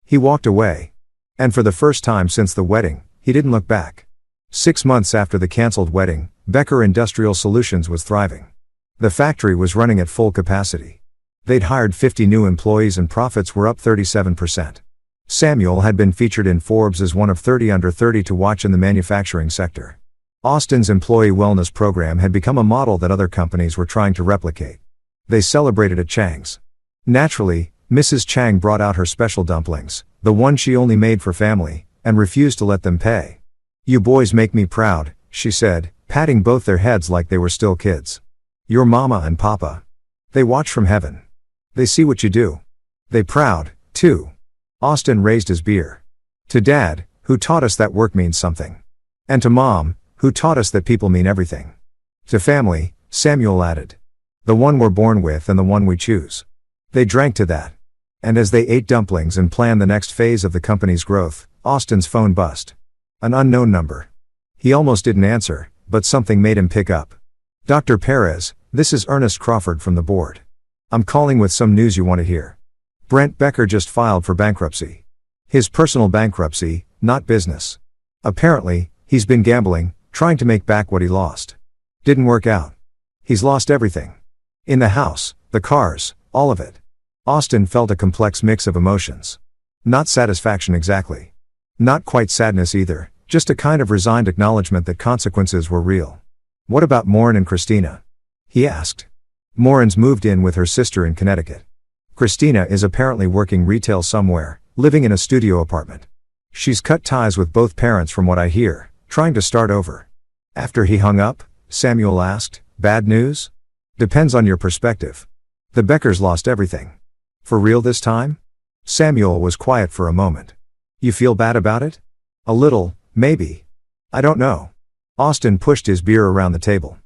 Speaker 1: He walked away. And for the first time since the wedding, he didn't look back. 6 months after the canceled wedding, Becker Industrial Solutions was thriving. The factory was running at full capacity. They'd hired 50 new employees and profits were up 37%. Samuel had been featured in Forbes as one of 30 under 30 to watch in the manufacturing sector. Austin's employee wellness program had become a model that other companies were trying to replicate. They celebrated at Chang's. Naturally, Mrs. Chang brought out her special dumplings, the one she only made for family, and refused to let them pay. "You boys make me proud," she said, patting both their heads like they were still kids. "Your mama and papa. They watch from heaven. They see what you do. They proud, too." Austin raised his beer. "To Dad, who taught us that work means something. And to Mom, who taught us that people mean everything. To family," Samuel added. "The one we're born with and the one we choose." They drank to that. And as they ate dumplings and planned the next phase of the company's growth, Austin's phone buzzed. An unknown number. He almost didn't answer, but something made him pick up. "Dr. Perez, this is Ernest Crawford from the board. I'm calling with some news you want to hear. Brent Becker just filed for bankruptcy. His personal bankruptcy, not business. Apparently, he's been gambling, trying to make back what he lost. Didn't work out. He's lost everything. In the house, the cars, all of it." Austin felt a complex mix of emotions. Not satisfaction exactly. Not quite sadness either, just a kind of resigned acknowledgement that consequences were real. "What about Morin and Christina?" he asked. "Morin's moved in with her sister in Connecticut. Christina is apparently working retail somewhere, living in a studio apartment. She's cut ties with both parents from what I hear, trying to start over." After he hung up, Samuel asked, "Bad news?" "Depends on your perspective. The Beckers lost everything." "For real this time?" Samuel was quiet for a moment. "You feel bad about it?" "A little, maybe. I don't know." Austin pushed his beer around the table.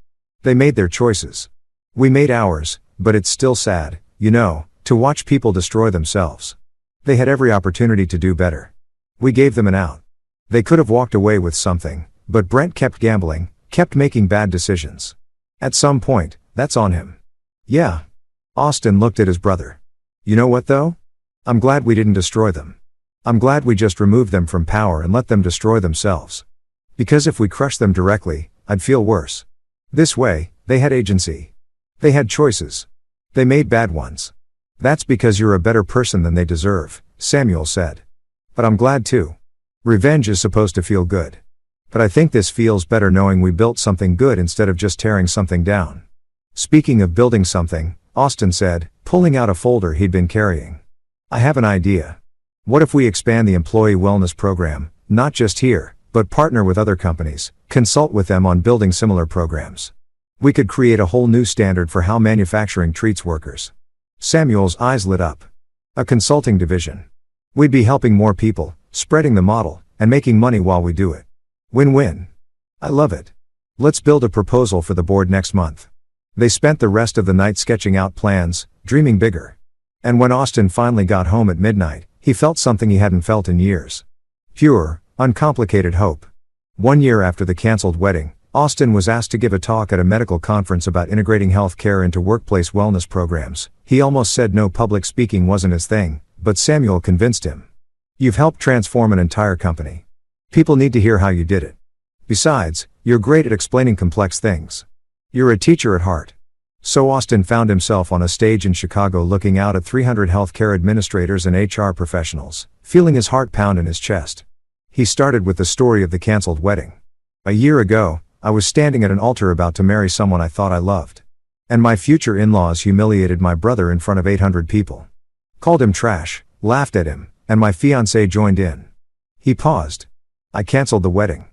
Speaker 1: "They made their choices. We made ours, but it's still sad, you know, to watch people destroy themselves. They had every opportunity to do better. We gave them an out. They could have walked away with something, but Brent kept gambling, Kept making bad decisions. At some point, that's on him. Yeah. Austin looked at his brother. You know what though? I'm glad we didn't destroy them. I'm glad we just removed them from power and let them destroy themselves. Because if we crushed them directly, I'd feel worse. This way, they had agency. They had choices. They made bad ones. That's because you're a better person than they deserve, Samuel said. But I'm glad too. Revenge is supposed to feel good. But I think this feels better knowing we built something good instead of just tearing something down. Speaking of building something, Austin said, pulling out a folder he'd been carrying. I have an idea. What if we expand the employee wellness program, not just here, but partner with other companies, consult with them on building similar programs? We could create a whole new standard for how manufacturing treats workers. Samuel's eyes lit up. A consulting division. We'd be helping more people, spreading the model, and making money while we do it. Win-win. I love it. Let's build a proposal for the board next month. They spent the rest of the night sketching out plans, dreaming bigger. And when Austin finally got home at midnight, he felt something he hadn't felt in years. Pure, uncomplicated hope. 1 year after the canceled wedding, Austin was asked to give a talk at a medical conference about integrating health care into workplace wellness programs. He almost said no, public speaking wasn't his thing, but Samuel convinced him. You've helped transform an entire company. People need to hear how you did it. Besides, you're great at explaining complex things. You're a teacher at heart. So Austin found himself on a stage in Chicago looking out at 300 healthcare administrators and HR professionals, feeling his heart pound in his chest. He started with the story of the canceled wedding. A year ago, I was standing at an altar about to marry someone I thought I loved. And my future in-laws humiliated my brother in front of 800 people. Called him trash, laughed at him, and my fiancée joined in. He paused. I canceled the wedding.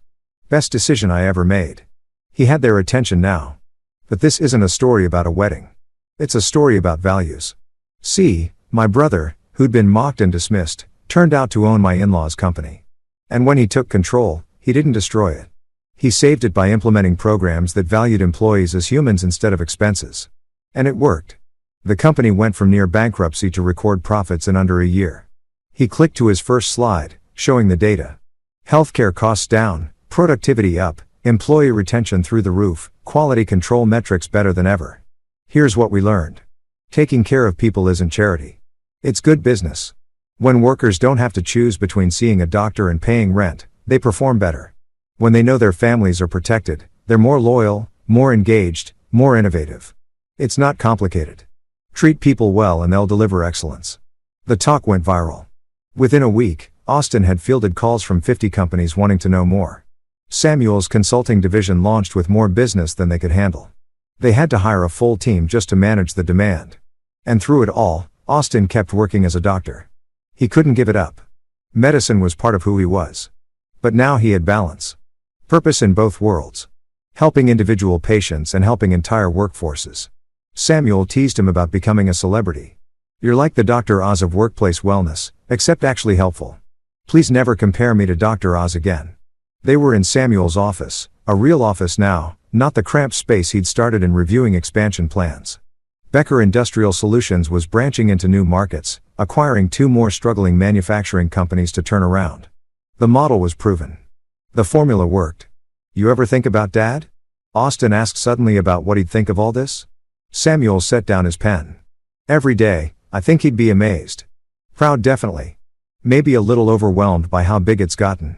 Speaker 1: Best decision I ever made. He had their attention now. But this isn't a story about a wedding. It's a story about values. See, my brother, who'd been mocked and dismissed, turned out to own my in-laws' company. And when he took control, he didn't destroy it. He saved it by implementing programs that valued employees as humans instead of expenses. And it worked. The company went from near bankruptcy to record profits in under a year. He clicked to his first slide, showing the data. Healthcare costs down, productivity up, employee retention through the roof, quality control metrics better than ever. Here's what we learned. Taking care of people isn't charity. It's good business. When workers don't have to choose between seeing a doctor and paying rent, they perform better. When they know their families are protected, they're more loyal, more engaged, more innovative. It's not complicated. Treat people well and they'll deliver excellence. The talk went viral. Within a week, Austin had fielded calls from 50 companies wanting to know more. Samuel's consulting division launched with more business than they could handle. They had to hire a full team just to manage the demand. And through it all, Austin kept working as a doctor. He couldn't give it up. Medicine was part of who he was. But now he had balance. Purpose in both worlds. Helping individual patients and helping entire workforces. Samuel teased him about becoming a celebrity. You're like the Dr. Oz of workplace wellness, except actually helpful. Please never compare me to Dr. Oz again. They were in Samuel's office, a real office now, not the cramped space he'd started in reviewing expansion plans. Becker Industrial Solutions was branching into new markets, acquiring 2 more struggling manufacturing companies to turn around. The model was proven. The formula worked. You ever think about Dad? Austin asked suddenly about what he'd think of all this. Samuel set down his pen. Every day, I think he'd be amazed. Proud definitely. Maybe a little overwhelmed by how big it's gotten.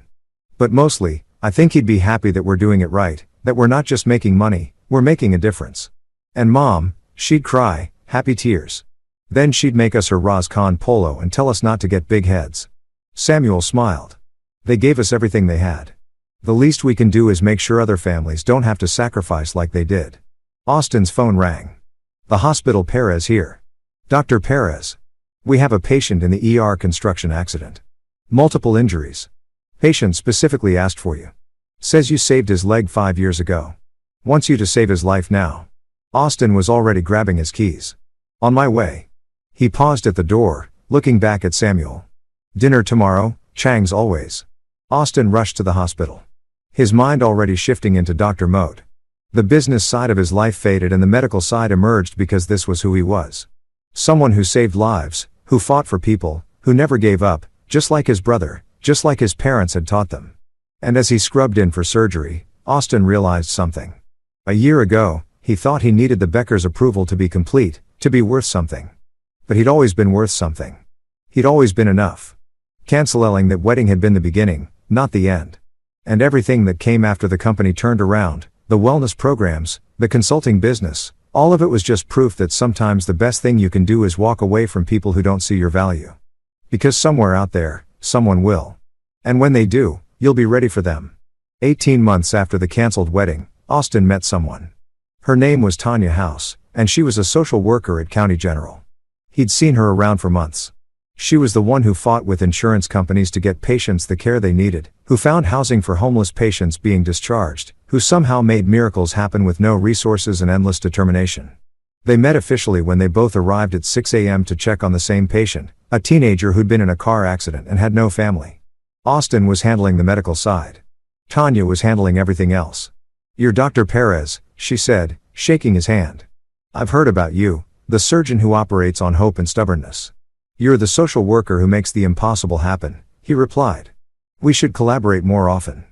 Speaker 1: But mostly, I think he'd be happy that we're doing it right, that we're not just making money, we're making a difference. And Mom, she'd cry, happy tears. Then she'd make us her Ras Khan polo and tell us not to get big heads. Samuel smiled. They gave us everything they had. The least we can do is make sure other families don't have to sacrifice like they did. Austin's phone rang. The hospital. Perez here. Dr. Perez. We have a patient in the ER construction accident. Multiple injuries. Patient specifically asked for you. Says you saved his leg 5 years ago. Wants you to save his life now. Austin was already grabbing his keys. On my way. He paused at the door, looking back at Samuel. Dinner tomorrow, Chang's always. Austin rushed to the hospital. His mind already shifting into doctor mode. The business side of his life faded and the medical side emerged because this was who he was. Someone who saved lives, who fought for people, who never gave up, just like his brother, just like his parents had taught them. And as he scrubbed in for surgery, Austin realized something. A year ago, he thought he needed the Beckers' approval to be complete, to be worth something. But he'd always been worth something. He'd always been enough. Canceling that wedding had been the beginning, not the end. And everything that came after the company turned around, the wellness programs, the consulting business, all of it was just proof that sometimes the best thing you can do is walk away from people who don't see your value. Because somewhere out there, someone will. And when they do, you'll be ready for them. 18 months after the canceled wedding, Austin met someone. Her name was Tanya House, and she was a social worker at County General. He'd seen her around for months. She was the one who fought with insurance companies to get patients the care they needed, who found housing for homeless patients being discharged, who somehow made miracles happen with no resources and endless determination. They met officially when they both arrived at 6 a.m. to check on the same patient, a teenager who'd been in a car accident and had no family. Austin was handling the medical side. Tanya was handling everything else. "You're Dr. Perez," she said, shaking his hand. "I've heard about you, the surgeon who operates on hope and stubbornness." "You're the social worker who makes the impossible happen," he replied. "We should collaborate more often."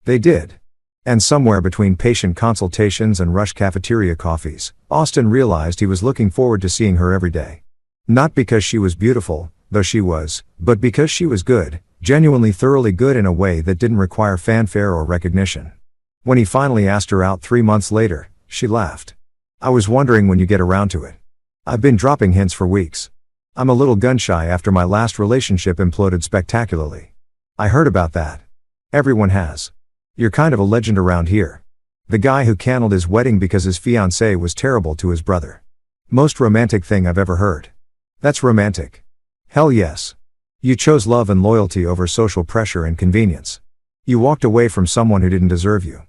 Speaker 1: They did. And somewhere between patient consultations and rush cafeteria coffees, Austin realized he was looking forward to seeing her every day. Not because she was beautiful, though she was, but because she was good, genuinely thoroughly good in a way that didn't require fanfare or recognition. When he finally asked her out 3 months later, she laughed. "I was wondering when you get around to it. I've been dropping hints for weeks. I'm a little gun-shy after my last relationship imploded spectacularly. I heard about that. Everyone has. You're kind of a legend around here. The guy who canceled his wedding because his fiancée was terrible to his brother. Most romantic thing I've ever heard." "That's romantic." "Hell yes. You chose love and loyalty over social pressure and convenience. You walked away from someone who didn't deserve you.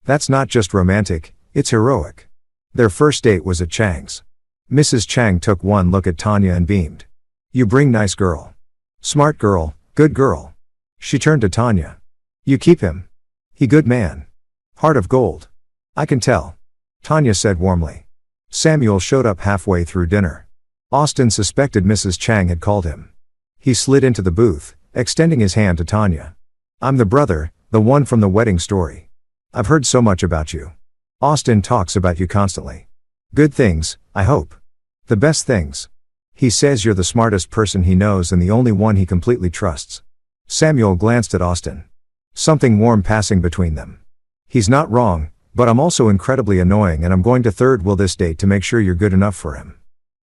Speaker 1: That's not just romantic, it's heroic." Their first date was at Chang's. Mrs. Chang took one look at Tanya and beamed. "You bring nice girl. Smart girl, good girl." She turned to Tanya. "You keep him. He good man. Heart of gold." "I can tell," Tanya said warmly. Samuel showed up halfway through dinner. Austin suspected Mrs. Chang had called him. He slid into the booth, extending his hand to Tanya. "I'm the brother, the one from the wedding story. I've heard so much about you. Austin talks about you constantly. Good things, I hope. The best things. He says you're the smartest person he knows and the only one he completely trusts." Samuel glanced at Austin. Something warm passing between them. "He's not wrong, but I'm also incredibly annoying and I'm going to third wheel this date to make sure you're good enough for him."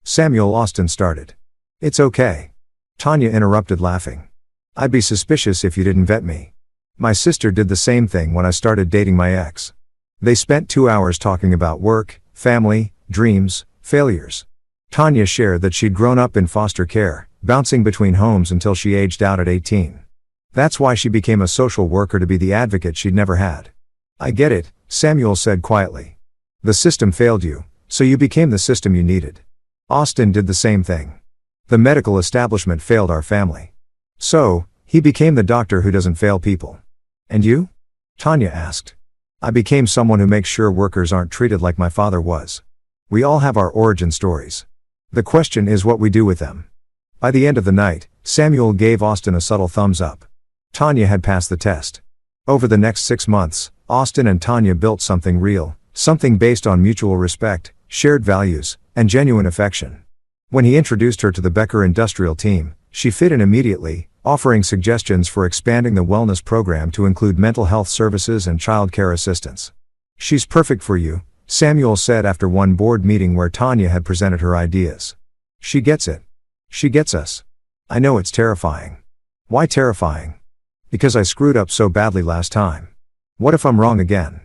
Speaker 1: Samuel Austin started. "It's okay." Tanya interrupted laughing. "I'd be suspicious if you didn't vet me. My sister did the same thing when I started dating my ex." They spent 2 hours talking about work, family, dreams, failures. Tanya shared that she'd grown up in foster care, bouncing between homes until she aged out at 18. That's why she became a social worker, to be the advocate she'd never had. "I get it," Samuel said quietly. "The system failed you, so you became the system you needed. Austin did the same thing. The medical establishment failed our family. So, he became the doctor who doesn't fail people." "And you?" Tanya asked. "I became someone who makes sure workers aren't treated like my father was." We all have our origin stories. The question is what we do with them. By the end of the night, Samuel gave Austin a subtle thumbs up. Tanya had passed the test. Over the next 6 months, Austin and Tanya built something real, something based on mutual respect, shared values, and genuine affection. When he introduced her to the Becker industrial team, she fit in immediately, offering suggestions for expanding the wellness program to include mental health services and child care assistance. "She's perfect for you," Samuel said after one board meeting where Tanya had presented her ideas. "She gets it. She gets us. I know it's terrifying." "Why terrifying?" "Because I screwed up so badly last time. What if I'm wrong again?"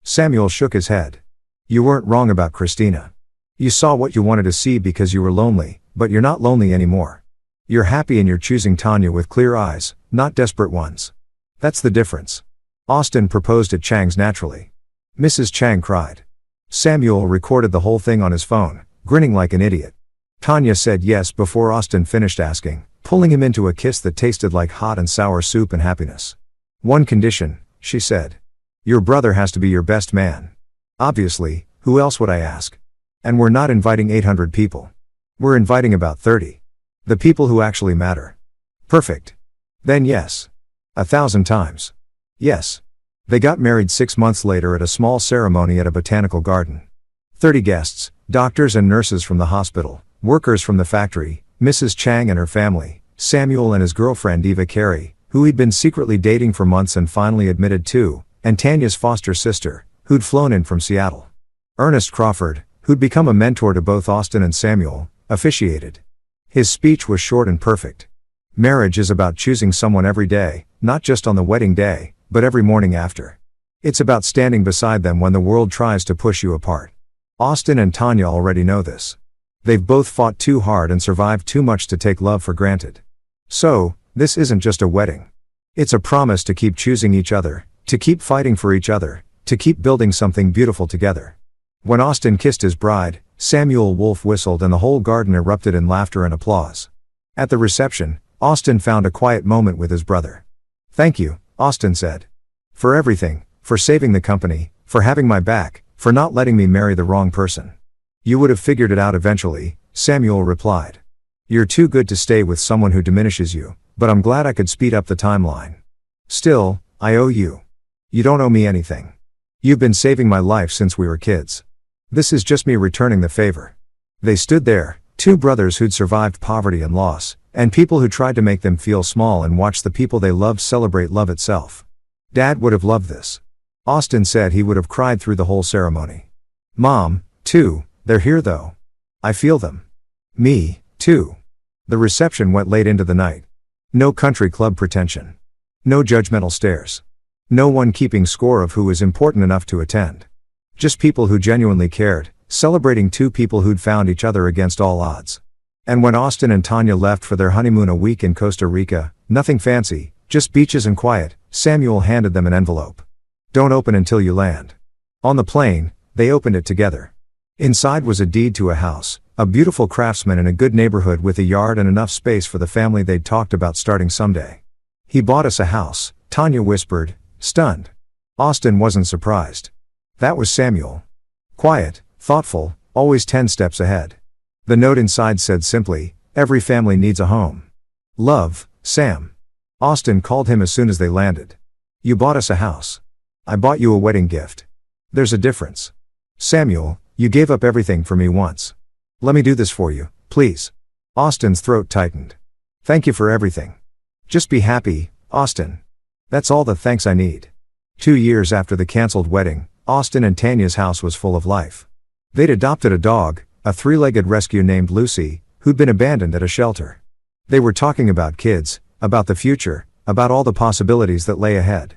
Speaker 1: Samuel shook his head. "You weren't wrong about Christina. You saw what you wanted to see because you were lonely, but you're not lonely anymore. You're happy and you're choosing Tanya with clear eyes, not desperate ones. That's the difference." Austin proposed at Chang's naturally. Mrs. Chang cried. Samuel recorded the whole thing on his phone, grinning like an idiot. Tanya said yes before Austin finished asking, pulling him into a kiss that tasted like hot and sour soup and happiness. "One condition," she said. "Your brother has to be your best man." "Obviously, who else would I ask? And we're not inviting 800 people. We're inviting about 30. The people who actually matter." "Perfect. Then yes. 1,000 times. Yes." They got married 6 months later at a small ceremony at a botanical garden. 30 guests, doctors and nurses from the hospital, workers from the factory, Mrs. Chang and her family, Samuel and his girlfriend Eva Carey, who he'd been secretly dating for months and finally admitted to, and Tanya's foster sister, who'd flown in from Seattle. Ernest Crawford, who'd become a mentor to both Austin and Samuel, officiated. His speech was short and perfect. Marriage is about choosing someone every day, not just on the wedding day, but every morning after. It's about standing beside them when the world tries to push you apart. Austin and Tanya already know this. They've both fought too hard and survived too much to take love for granted. So, this isn't just a wedding. It's a promise to keep choosing each other, to keep fighting for each other, to keep building something beautiful together. When Austin kissed his bride, Samuel Wolf whistled and the whole garden erupted in laughter and applause. At the reception, Austin found a quiet moment with his brother. "Thank you," Austin said. "For everything, for saving the company, for having my back, for not letting me marry the wrong person." "You would have figured it out eventually," Samuel replied. "You're too good to stay with someone who diminishes you, but I'm glad I could speed up the timeline. Still, I owe you. You don't owe me anything. You've been saving my life since we were kids. This is just me returning the favor." They stood there, two brothers who'd survived poverty and loss, and people who tried to make them feel small, and watched the people they loved celebrate love itself. Dad would have loved this. Austin said he would have cried through the whole ceremony. Mom, too, they're here though. I feel them. Me, too. The reception went late into the night. No country club pretension. No judgmental stares. No one keeping score of who was important enough to attend. Just people who genuinely cared, celebrating two people who'd found each other against all odds. And when Austin and Tanya left for their honeymoon a week in Costa Rica, nothing fancy, just beaches and quiet, Samuel handed them an envelope. "Don't open until you land." On the plane, they opened it together. Inside was a deed to a house, a beautiful craftsman in a good neighborhood with a yard and enough space for the family they'd talked about starting someday. "He bought us a house," Tanya whispered, stunned. Austin wasn't surprised. That was Samuel. Quiet, thoughtful, always 10 steps ahead. The note inside said simply, "Every family needs a home. Love, Sam." Austin called him as soon as they landed. "You bought us a house. I bought you a wedding gift. There's a difference. Samuel, you gave up everything for me once. Let me do this for you, please." Austin's throat tightened. "Thank you for everything. Just be happy, Austin. That's all the thanks I need." 2 years after the canceled wedding, Austin and Tanya's house was full of life. They'd adopted a dog, a 3-legged rescue named Lucy, who'd been abandoned at a shelter. They were talking about kids, about the future, about all the possibilities that lay ahead.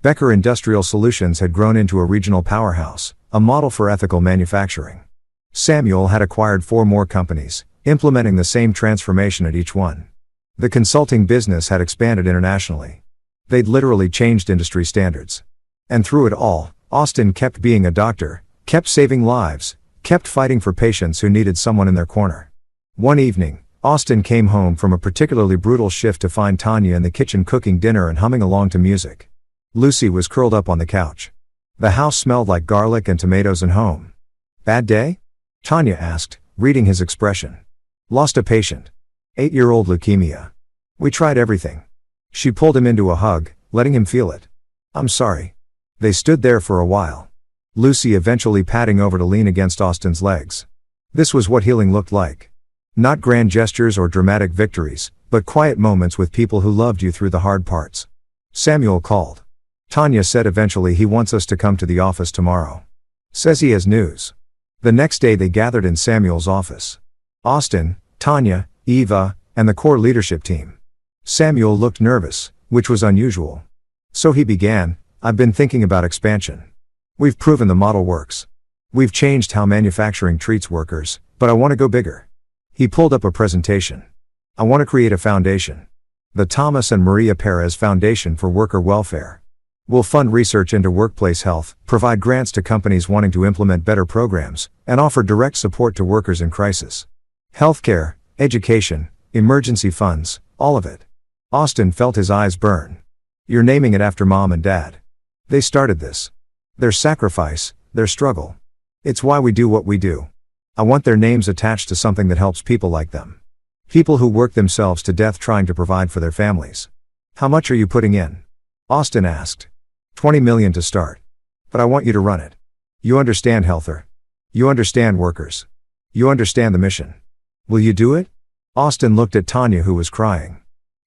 Speaker 1: Becker Industrial Solutions had grown into a regional powerhouse, a model for ethical manufacturing. Samuel had acquired 4 more companies, implementing the same transformation at each one. The consulting business had expanded internationally. They'd literally changed industry standards. And through it all, Austin kept being a doctor, kept saving lives, kept fighting for patients who needed someone in their corner. One evening, Austin came home from a particularly brutal shift to find Tanya in the kitchen cooking dinner and humming along to music. Lucy was curled up on the couch. The house smelled like garlic and tomatoes and home. "Bad day?" Tanya asked, reading his expression. "Lost a patient. 8-year-old leukemia. We tried everything." She pulled him into a hug, letting him feel it. "I'm sorry." They stood there for a while. Lucy eventually padding over to lean against Austin's legs. This was what healing looked like. Not grand gestures or dramatic victories, but quiet moments with people who loved you through the hard parts. Samuel called. Tanya said eventually he wants us to come to the office tomorrow. Says he has news. The next day they gathered in Samuel's office. Austin, Tanya, Eva, and the core leadership team. Samuel looked nervous, which was unusual. So he began, "I've been thinking about expansion. We've proven the model works. We've changed how manufacturing treats workers, but I want to go bigger." He pulled up a presentation. "I want to create a foundation. The Thomas and Maria Perez Foundation for Worker Welfare. We'll fund research into workplace health, provide grants to companies wanting to implement better programs, and offer direct support to workers in crisis. Healthcare, education, emergency funds, all of it." Austin felt his eyes burn. "You're naming it after Mom and Dad. They started this. Their sacrifice, their struggle. It's why we do what we do. I want their names attached to something that helps people like them. People who work themselves to death trying to provide for their families." "How much are you putting in?" Austin asked. $20 million to start. But I want you to run it. You understand healther. You understand workers. You understand the mission. Will you do it? Austin looked at Tanya, who was crying.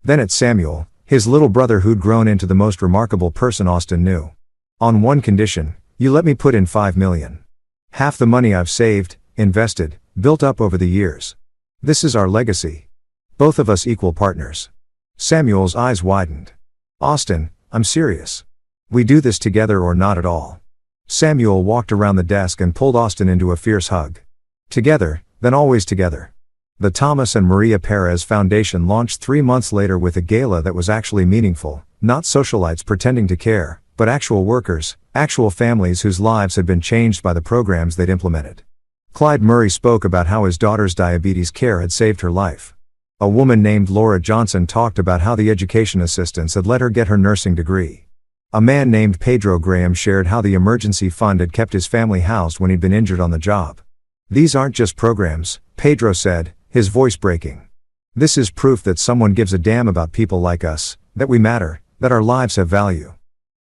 Speaker 1: Then at Samuel, his little brother, who'd grown into the most remarkable person Austin knew. On one condition: you let me put in $5 million. Half the money I've saved, invested, built up over the years. This is our legacy. Both of us equal partners. Samuel's eyes widened. Austin, I'm serious. We do this together or not at all. Samuel walked around the desk and pulled Austin into a fierce hug. Together, then always together. The Thomas and Maria Perez Foundation launched 3 months later with a gala that was actually meaningful, not socialites pretending to care, but actual workers, actual families whose lives had been changed by the programs they'd implemented. Clyde Murray spoke about how his daughter's diabetes care had saved her life. A woman named Laura Johnson talked about how the education assistance had let her get her nursing degree. A man named Pedro Graham shared how the emergency fund had kept his family housed when he'd been injured on the job. These aren't just programs, Pedro said, his voice breaking. This is proof that someone gives a damn about people like us, that we matter, that our lives have value.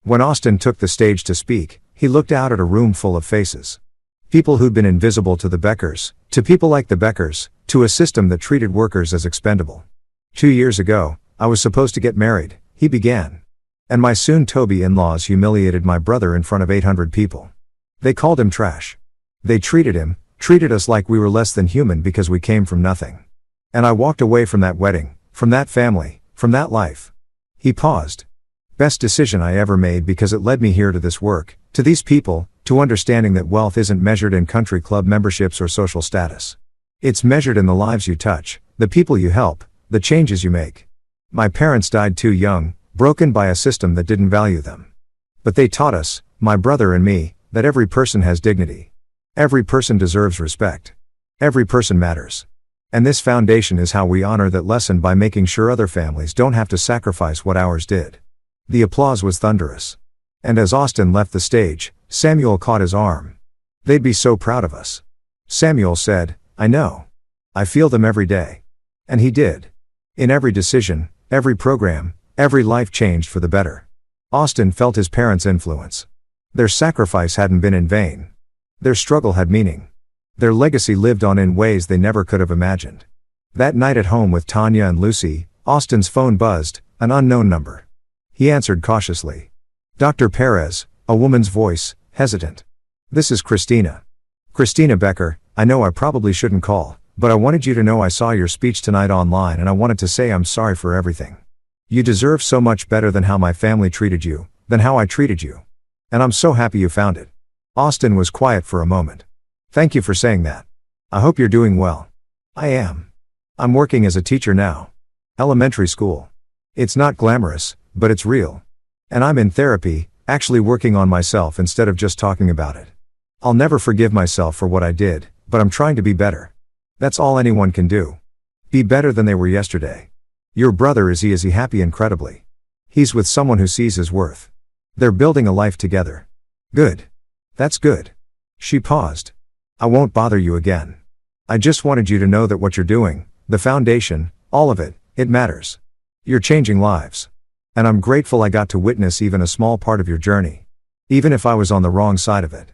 Speaker 1: When Austin took the stage to speak, he looked out at a room full of faces. People who'd been invisible to the Beckers, to people like the Beckers, to a system that treated workers as expendable. 2 years ago, I was supposed to get married, he began. And my soon-to-be in-laws humiliated my brother in front of 800 people. They called him trash. They treated us like we were less than human because we came from nothing. And I walked away from that wedding, from that family, from that life. He paused. Best decision I ever made, because it led me here to this work, to these people, to understanding that wealth isn't measured in country club memberships or social status. It's measured in the lives you touch, the people you help, the changes you make. My parents died too young, broken by a system that didn't value them. But they taught us, my brother and me, that every person has dignity. Every person deserves respect. Every person matters. And this foundation is how we honor that lesson, by making sure other families don't have to sacrifice what ours did. The applause was thunderous. And as Austin left the stage, Samuel caught his arm. They'd be so proud of us. Samuel said, I know. I feel them every day. And he did. In every decision, every program, every life changed for the better. Austin felt his parents' influence. Their sacrifice hadn't been in vain. Their struggle had meaning. Their legacy lived on in ways they never could have imagined. That night at home with Tanya and Lucy, Austin's phone buzzed, an unknown number. He answered cautiously. Dr. Perez, a woman's voice, hesitant. This is Christina. Christina Becker, I know I probably shouldn't call, but I wanted you to know I saw your speech tonight online, and I wanted to say I'm sorry for everything. You deserve so much better than how my family treated you, than how I treated you. And I'm so happy you found it. Austin was quiet for a moment. Thank you for saying that. I hope you're doing well. I am. I'm working as a teacher now. Elementary school. It's not glamorous, but it's real. And I'm in therapy, actually working on myself instead of just talking about it. I'll never forgive myself for what I did, but I'm trying to be better. That's all anyone can do. Be better than they were yesterday. Your brother, is he happy? Incredibly. He's with someone who sees his worth. They're building a life together. Good. That's good. She paused. I won't bother you again. I just wanted you to know that what you're doing, the foundation, all of it, it matters. You're changing lives. And I'm grateful I got to witness even a small part of your journey. Even if I was on the wrong side of it.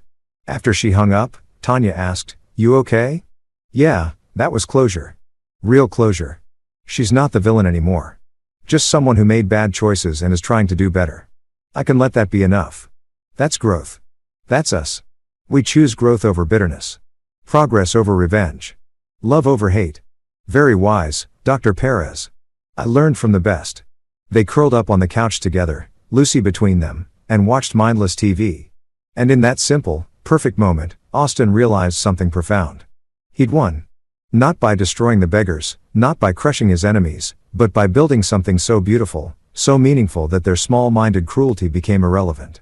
Speaker 1: After she hung up, Tanya asked, You okay? Yeah, that was closure. Real closure. She's not the villain anymore. Just someone who made bad choices and is trying to do better. I can let that be enough. That's growth. That's us. We choose growth over bitterness. Progress over revenge. Love over hate. Very wise, Dr. Perez. I learned from the best. They curled up on the couch together, Lucy between them, and watched mindless TV. And in that simple, perfect moment, Austin realized something profound. He'd won. Not by destroying the beggars, not by crushing his enemies, but by building something so beautiful, so meaningful that their small-minded cruelty became irrelevant.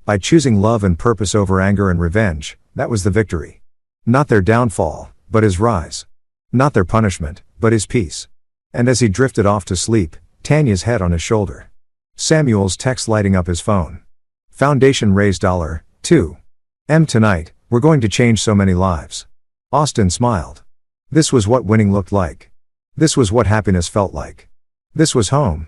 Speaker 1: By choosing love and purpose over anger and revenge, that was the victory. Not their downfall, but his rise. Not their punishment, but his peace. And as he drifted off to sleep, Tanya's head on his shoulder. Samuel's text lighting up his phone. Foundation raised $2 million tonight, we're going to change so many lives. Austin smiled. This was what winning looked like. This was what happiness felt like. This was home.